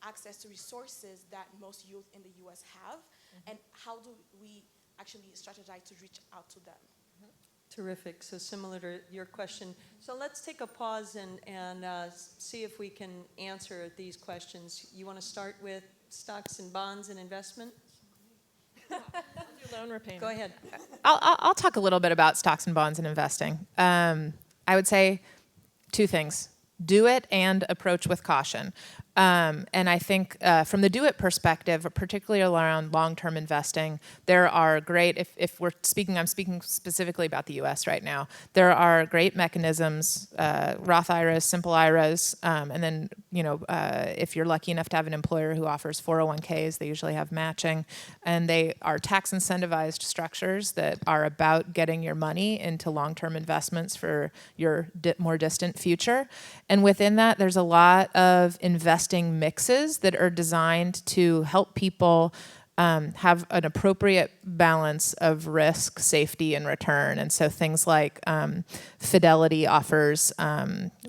access to resources that most youth in the U.S. have? And how do we actually strategize to reach out to them? Terrific. So similar to your question. So let's take a pause and see if we can answer these questions. You want to start with stocks and bonds and investment? Loan repayment. Go ahead. I'll talk a little bit about stocks and bonds and investing. I would say two things. Do it and approach with caution. And I think from the do it perspective, particularly around long-term investing, there are great, if we're speaking, I'm speaking specifically about the US right now, there are great mechanisms, Roth IRAs, simple IRAs, and then, if you're lucky enough to have an employer who offers 401ks, they usually have matching, and they are tax incentivized structures that are about getting your money into long-term investments for your more distant future. And within that, there's a lot of investing mixes that are designed to help people have an appropriate balance of risk, safety, and return. And so things like Fidelity offers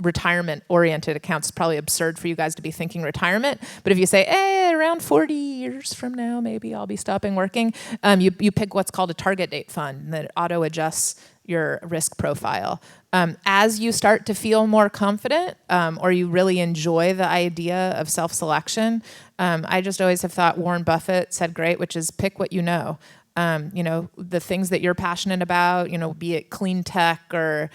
retirement-oriented accounts. It's probably absurd for you guys to be thinking retirement, but if you say, hey, around 40 years from now, maybe I'll be stopping working, you pick what's called a target date fund that auto-adjusts your risk profile. As you start to feel more confident or you really enjoy the idea of self-selection, I just always have thought Warren Buffett said great, which is pick what you know. The things that you're passionate about, be it clean tech or,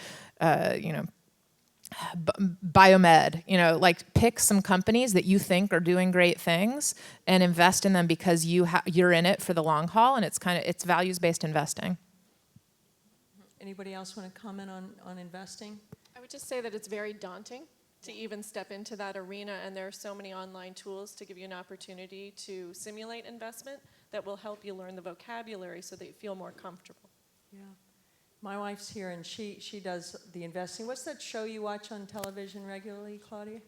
biomed, pick some companies that you think are doing great things and invest in them because you're in it for the long haul, and it's values-based investing. Anybody else want to comment on investing? I would just say that it's very daunting to even step into that arena, and there are so many online tools to give you an opportunity to simulate investment that will help you learn the vocabulary so that you feel more comfortable. Yeah. My wife's here, and she does the investing. What's that show you watch on television regularly, Claudia?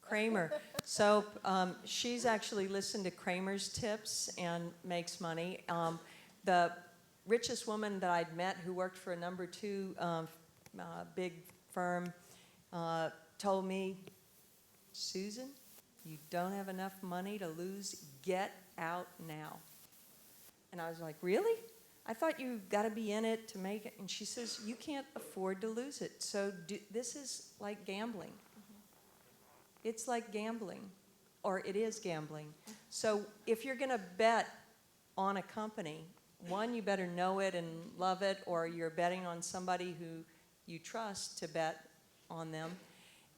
Kramer. So she's actually listened to Kramer's tips and makes money. The richest woman that I'd met who worked for a number 2 big firm told me, Susan, you don't have enough money to lose. Get out now. And I was like, really? I thought you've got to be in it to make it. And she says, you can't afford to lose it. So this is like gambling. It's like gambling, or it is gambling. So if you're going to bet on a company, one, you better know it and love it, or you're betting on somebody who you trust to bet on them.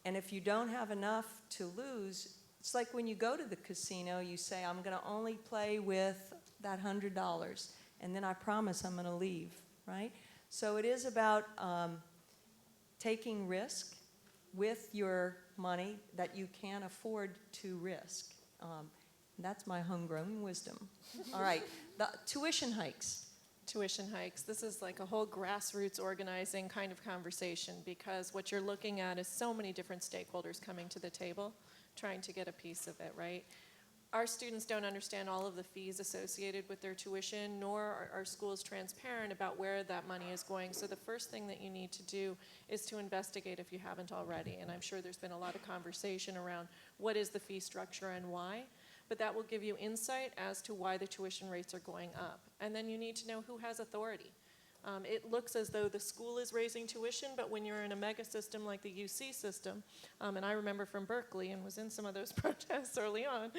And if you don't have enough to lose, it's like when you go to the casino, you say, I'm going to only play with that $100, and then I promise I'm going to leave, right? So it is about taking risk with your money that you can afford to risk. That's my homegrown wisdom. All right, the tuition hikes. Tuition hikes. This is like a whole grassroots organizing kind of conversation, because what you're looking at is so many different stakeholders coming to the table trying to get a piece of it, right? Our students don't understand all of the fees associated with their tuition, nor are our schools transparent about where that money is going. So the first thing that you need to do is to investigate if you haven't already. And I'm sure there's been a lot of conversation around what is the fee structure and why. But that will give you insight as to why the tuition rates are going up. And then you need to know who has authority. It looks as though the school is raising tuition, but when you're in a mega system like the UC system, and I remember from Berkeley and was in some of those protests early on,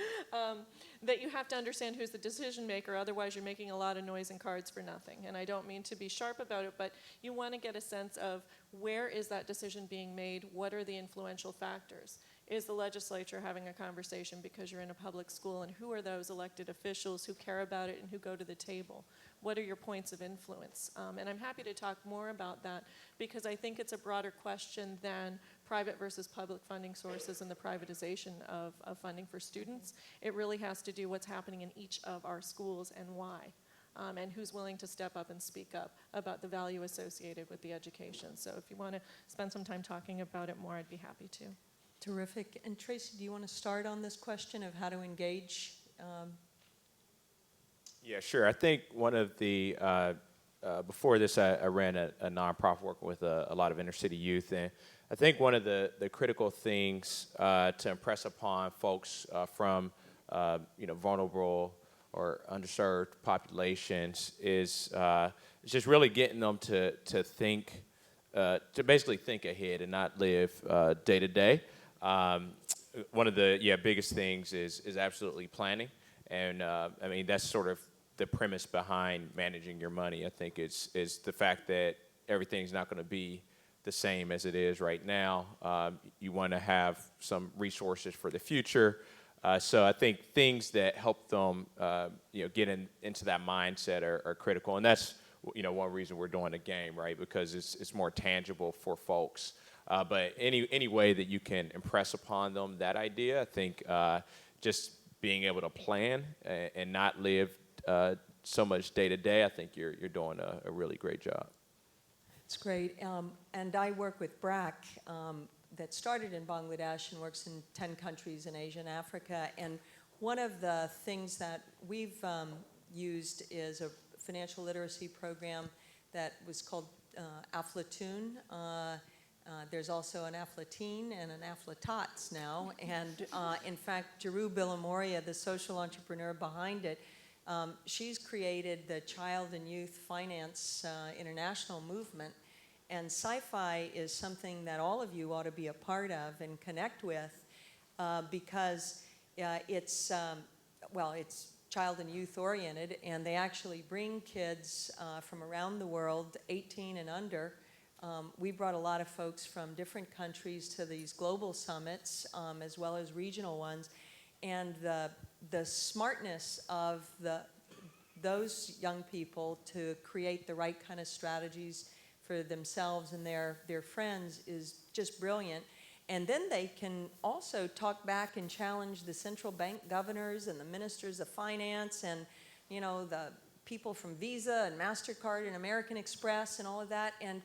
that you have to understand who's the decision maker, otherwise you're making a lot of noise and cards for nothing. And I don't mean to be sharp about it, but you want to get a sense of where is that decision being made, what are the influential factors? Is the legislature having a conversation because you're in a public school, and who are those elected officials who care about it and who go to the table? What are your points of influence? And I'm happy to talk more about that, because I think it's a broader question than private versus public funding sources and the privatization of funding for students. It really has to do what's happening in each of our schools and why. And who's willing to step up and speak up about the value associated with the education. So if you want to spend some time talking about it more, I'd be happy to. Terrific. And Tracy, do you want to start on this question of how to engage? Yeah, sure. I think one of the, before this, I ran a nonprofit working with a lot of inner city youth. And I think one of the critical things to impress upon folks from, vulnerable or underserved populations is just really getting them to think, to basically think ahead and not live day to day. One of the biggest things is absolutely planning. And that's sort of the premise behind managing your money. I think is the fact that everything's not going to be the same as it is right now. You want to have some resources for the future. So I think things that help them, get into that mindset are critical. And that's, one reason we're doing a game, right? Because it's more tangible for folks. But any way that you can impress upon them that idea, I think just being able to plan and not live so much day to day, I think you're doing a really great job. It's great. And I work with BRAC that started in Bangladesh and works in 10 countries in Asia and Africa. And one of the things that we've used is a financial literacy program that was called Aflatoon. There's also an Aflateen and an Aflatots now. And in fact, Jeru Bilamoria, the social entrepreneur behind it, she's created the Child and Youth Finance International Movement. And sci-fi is something that all of you ought to be a part of and connect with because it's child and youth oriented, and they actually bring kids from around the world, 18 and under. We brought a lot of folks from different countries to these global summits as well as regional ones. And the smartness of those young people to create the right kind of strategies for themselves and their friends is just brilliant. And then they can also talk back and challenge the central bank governors and the ministers of finance and, the people from Visa and MasterCard and American Express and all of that. And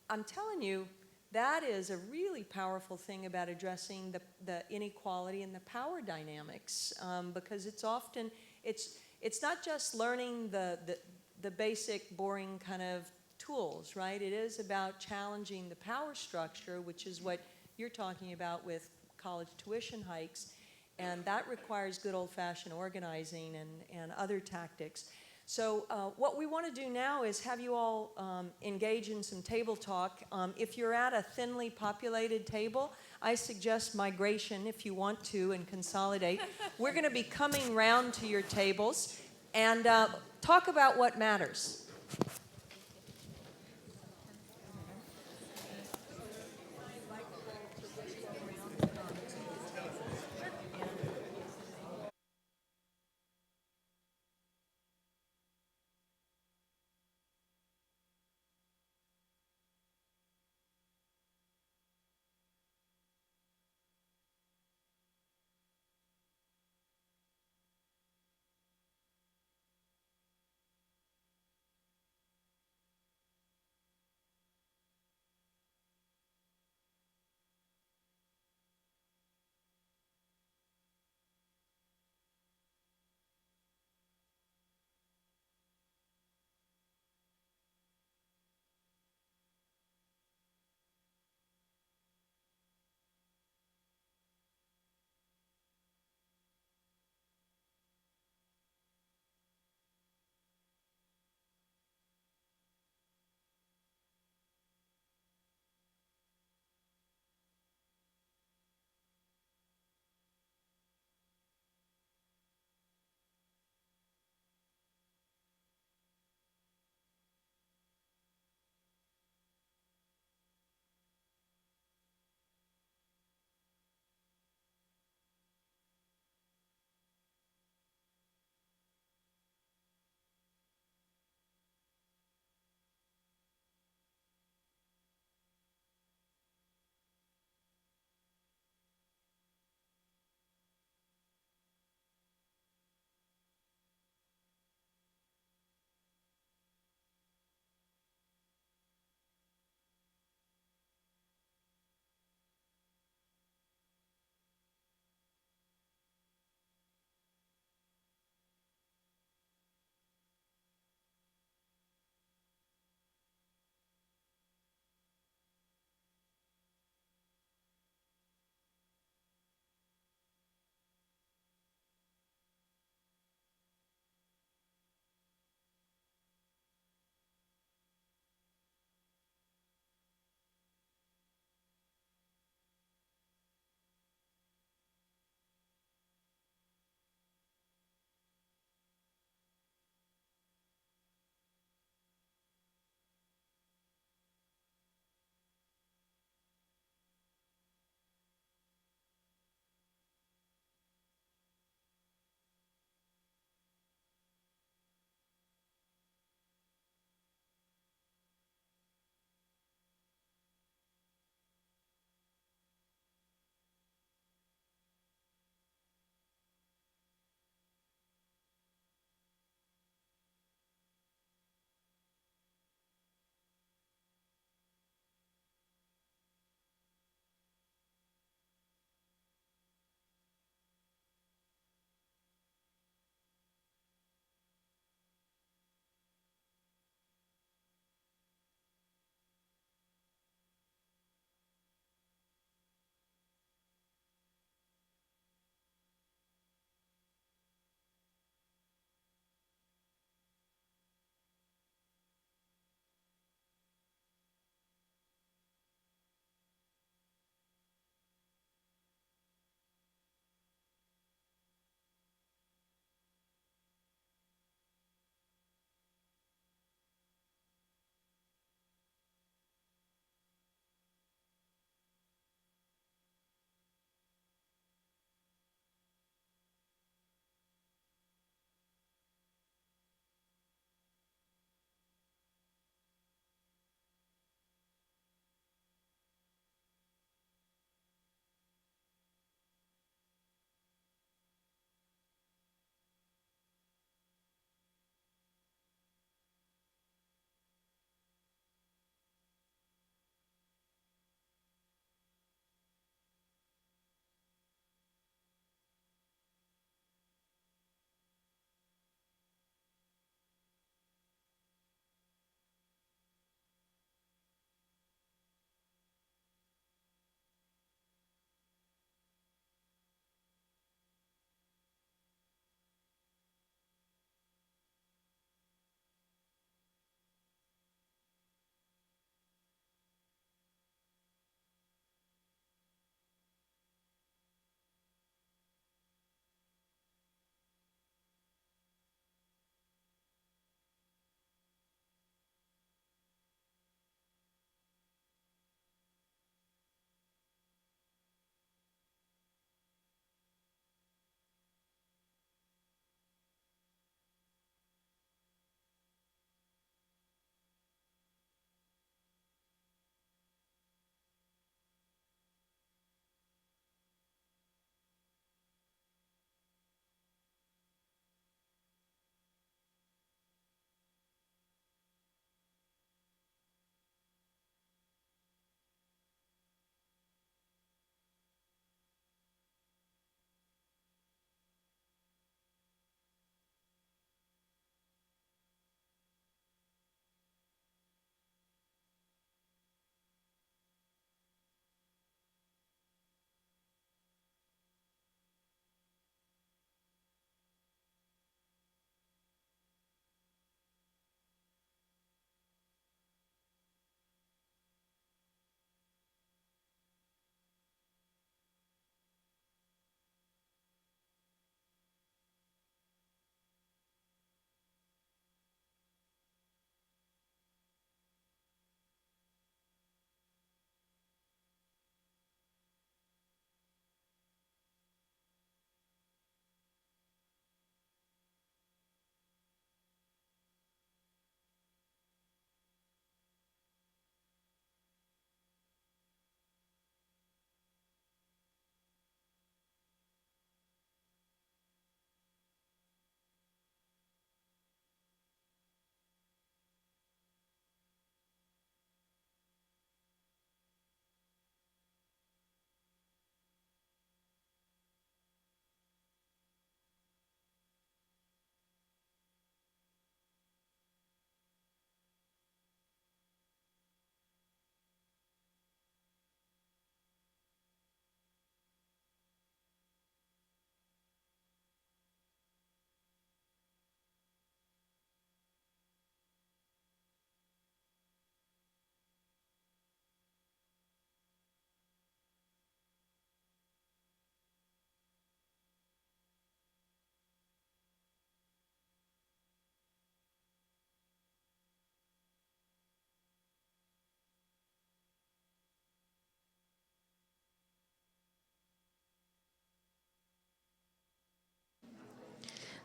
I'm telling you, that is a really powerful thing about addressing the inequality and the power dynamics because it's often, it's not just learning the basic, boring kind of tools, right? It is about challenging the power structure, which is what you're talking about with college tuition hikes, and that requires good old-fashioned organizing and other tactics. So what we want to do now is have you all engage in some table talk. If you're at a thinly populated table, I suggest migration if you want to and consolidate. We're going to be coming round to your tables and talk about what matters.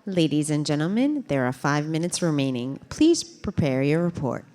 Ladies and gentlemen, there are 5 minutes remaining. Please prepare your report.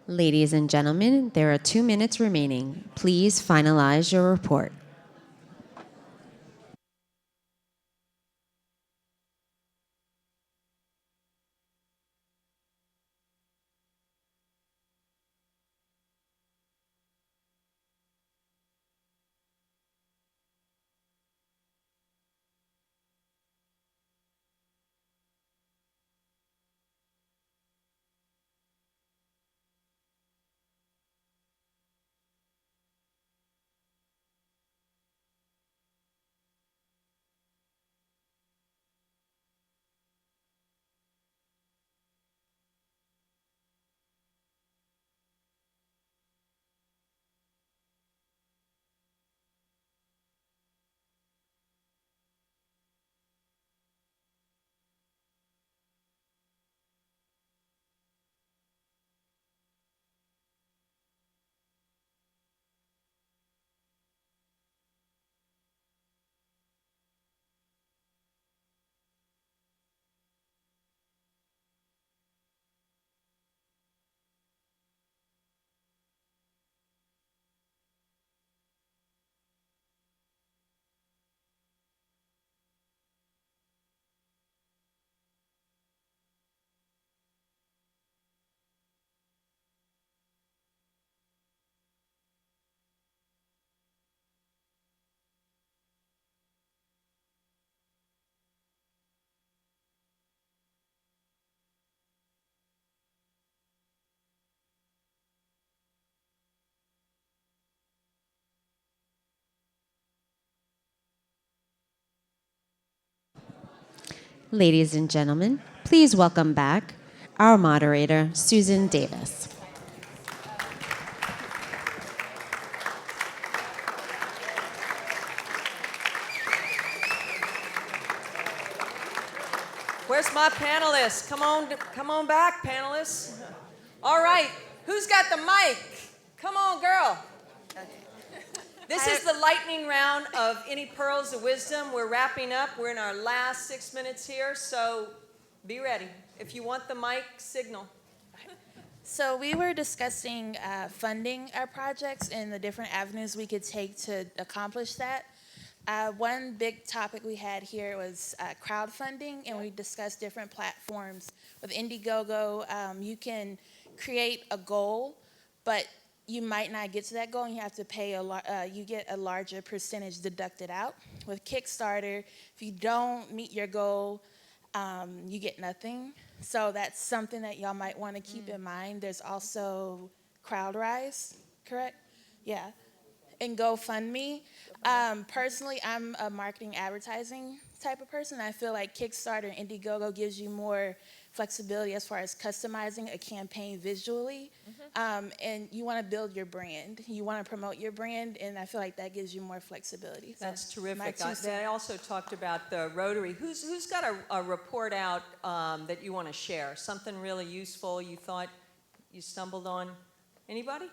Ladies and gentlemen, there are 2 minutes remaining. Please finalize your report. Ladies and gentlemen, please welcome back our moderator, Susan Davis. Where's my panelists? Come on back, panelists. All right, who's got the mic? Come on, girl. This is the lightning round of any pearls of wisdom. We're wrapping up. We're in our last 6 minutes here, so be ready. If you want the mic, signal. So we were discussing funding our projects and the different avenues we could take to accomplish that. One big topic we had here was crowdfunding, and we discussed different platforms. With Indiegogo, you can create a goal, but you might not get to that goal, and you have to pay you get a larger percentage deducted out. With Kickstarter, if you don't meet your goal, you get nothing. So that's something that y'all might want to keep in mind. There's also CrowdRise, correct? Yeah. And GoFundMe. Personally, I'm a marketing advertising type of person. I feel like Kickstarter and Indiegogo gives you more flexibility as far as customizing a campaign visually. And you want to build your brand. You want to promote your brand, and I feel like that gives you more flexibility. So That's terrific. my 2 cents. I also talked about the Rotary. Who's got a report out that you want to share? Something really useful you thought you stumbled on? Anybody?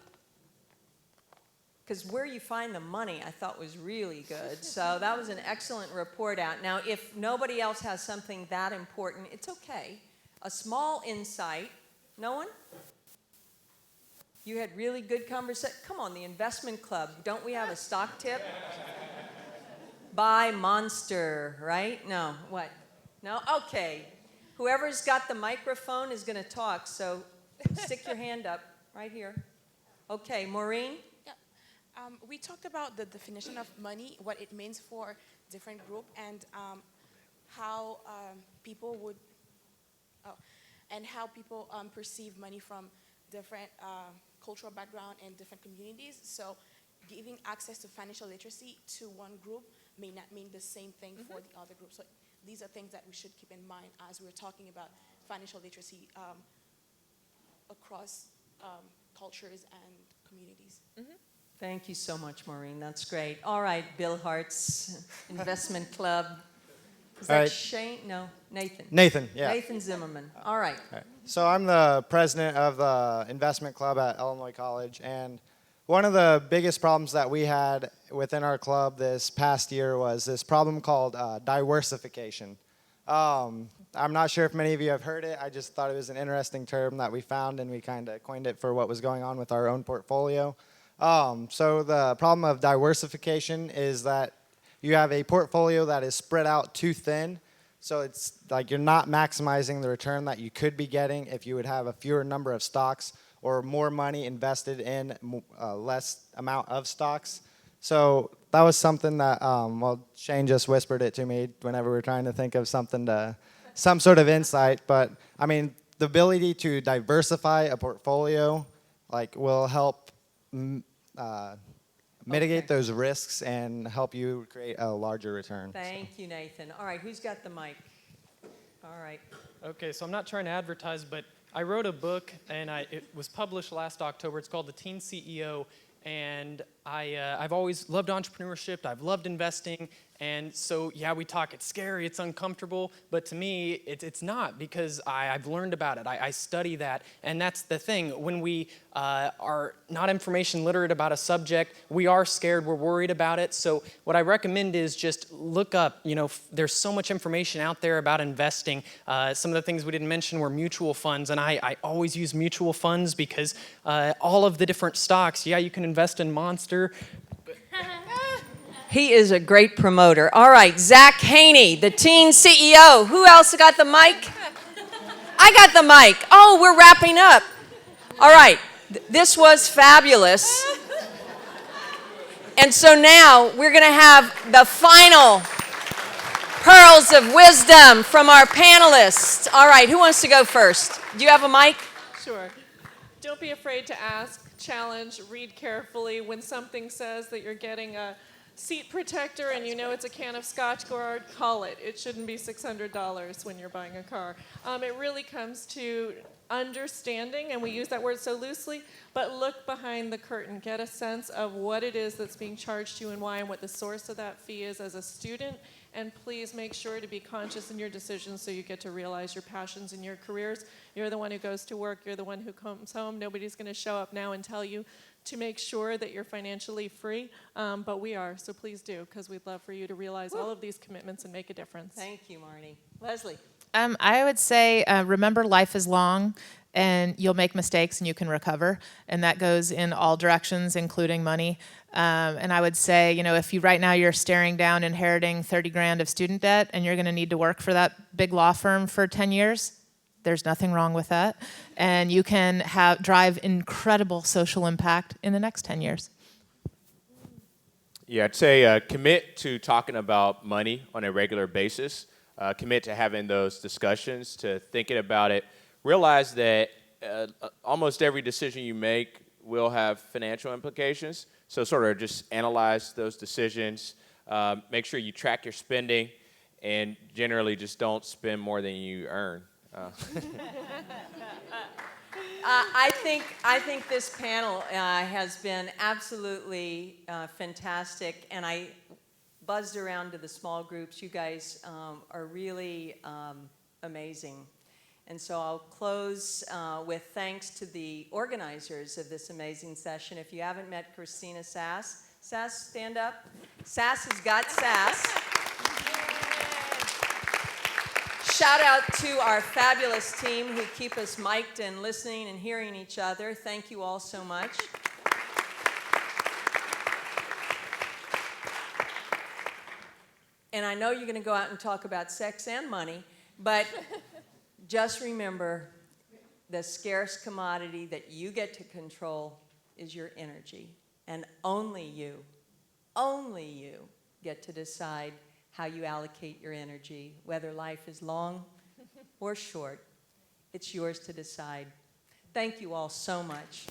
Because where you find the money, I thought was really good. So that was an excellent report out. Now, if nobody else has something that important, it's okay. A small insight. No one? You had really good conversation. Come on, the investment club. Don't we have a stock tip? Buy Monster, right? No, what? No? Okay. Whoever's got the microphone is going to talk, so stick your hand up right here. Okay, Maureen? We talked about the definition of money, what it means for different group, and how people would, perceive money from different cultural background and different communities. So giving access to financial literacy to one group may not mean the same thing for the other group. So these are things that we should keep in mind as we're talking about financial literacy across cultures and communities. Thank you so much, Maureen. That's great. All right, Bill Hart's Investment Club. Is that Shane? No, Nathan. Nathan, yeah. Nathan Zimmerman. All right. So I'm the president of the investment club at Illinois College, and one of the biggest problems that we had within our club this past year was this problem called diversification. I'm not sure if many of you have heard it. I just thought it was an interesting term that we found, and we kind of coined it for what was going on with our own portfolio. So the problem of diversification is that you have a portfolio that is spread out too thin. So it's like you're not maximizing the return that you could be getting if you would have a fewer number of stocks or more money invested in less amount of stocks. So that was something that, Shane just whispered it to me whenever we were trying to think of some sort of insight. But I mean, the ability to diversify a portfolio will help mitigate those risks and help you create a larger return. Thank you, Nathan. All right, who's got the mic? All right. Okay, so I'm not trying to advertise, but I wrote a book, and it was published last October. It's called The Teen CEO, and I've always loved entrepreneurship. I've loved investing, and so, yeah, we talk, it's scary, it's uncomfortable, but to me, it's not, because I've learned about it. I study that, and that's the thing. When we are not information literate about a subject, we are scared, we're worried about it. So what I recommend is just look up, there's so much information out there about investing. Some of the things we didn't mention were mutual funds, and I always use mutual funds because all of the different stocks, yeah, you can invest in Monster. He is a great promoter. All right, Zach Haney, the teen CEO. Who else got the mic? I got the mic. Oh, we're wrapping up. All right, this was fabulous. And so now we're going to have the final pearls of wisdom from our panelists. All right, who wants to go first? Do you have a mic? Sure. Don't be afraid to ask, challenge, read carefully. When something says that you're getting a seat protector and you know it's a can of Scotch Guard, call it. It shouldn't be $600 when you're buying a car. It really comes to understanding, and we use that word so loosely, but look behind the curtain. Get a sense of what it is that's being charged you and why, and what the source of that fee is as a student. And please make sure to be conscious in your decisions so you get to realize your passions in your careers. You're the one who goes to work. You're the one who comes home. Nobody's going to show up now and tell you to make sure that you're financially free, but we are, so please do, because we'd love for you to realize all of these commitments and make a difference. Thank you, Marnie. Leslie. I would say remember life is long and you'll make mistakes and you can recover. And that goes in all directions, including money. And I would say, if you right now you're staring down inheriting 30 grand of student debt and you're going to need to work for that big law firm for 10 years, there's nothing wrong with that. And you can drive incredible social impact in the next 10 years. Yeah, I'd say commit to talking about money on a regular basis. Commit to having those discussions, to thinking about it. Realize that almost every decision you make will have financial implications. So sort of just analyze those decisions. Make sure you track your spending, and generally just don't spend more than you earn. I think this panel has been absolutely fantastic, and I buzzed around to the small groups. You guys are really amazing. And so I'll close with thanks to the organizers of this amazing session. If you haven't met Christina Sass, stand up. Sass has got sass. Shout out to our fabulous team who keep us mic'd and listening and hearing each other. Thank you all so much. And I know you're going to go out and talk about sex and money, but just remember the scarce commodity that you get to control is your energy. And only you get to decide how you allocate your energy, whether life is long or short. It's yours to decide. Thank you all so much.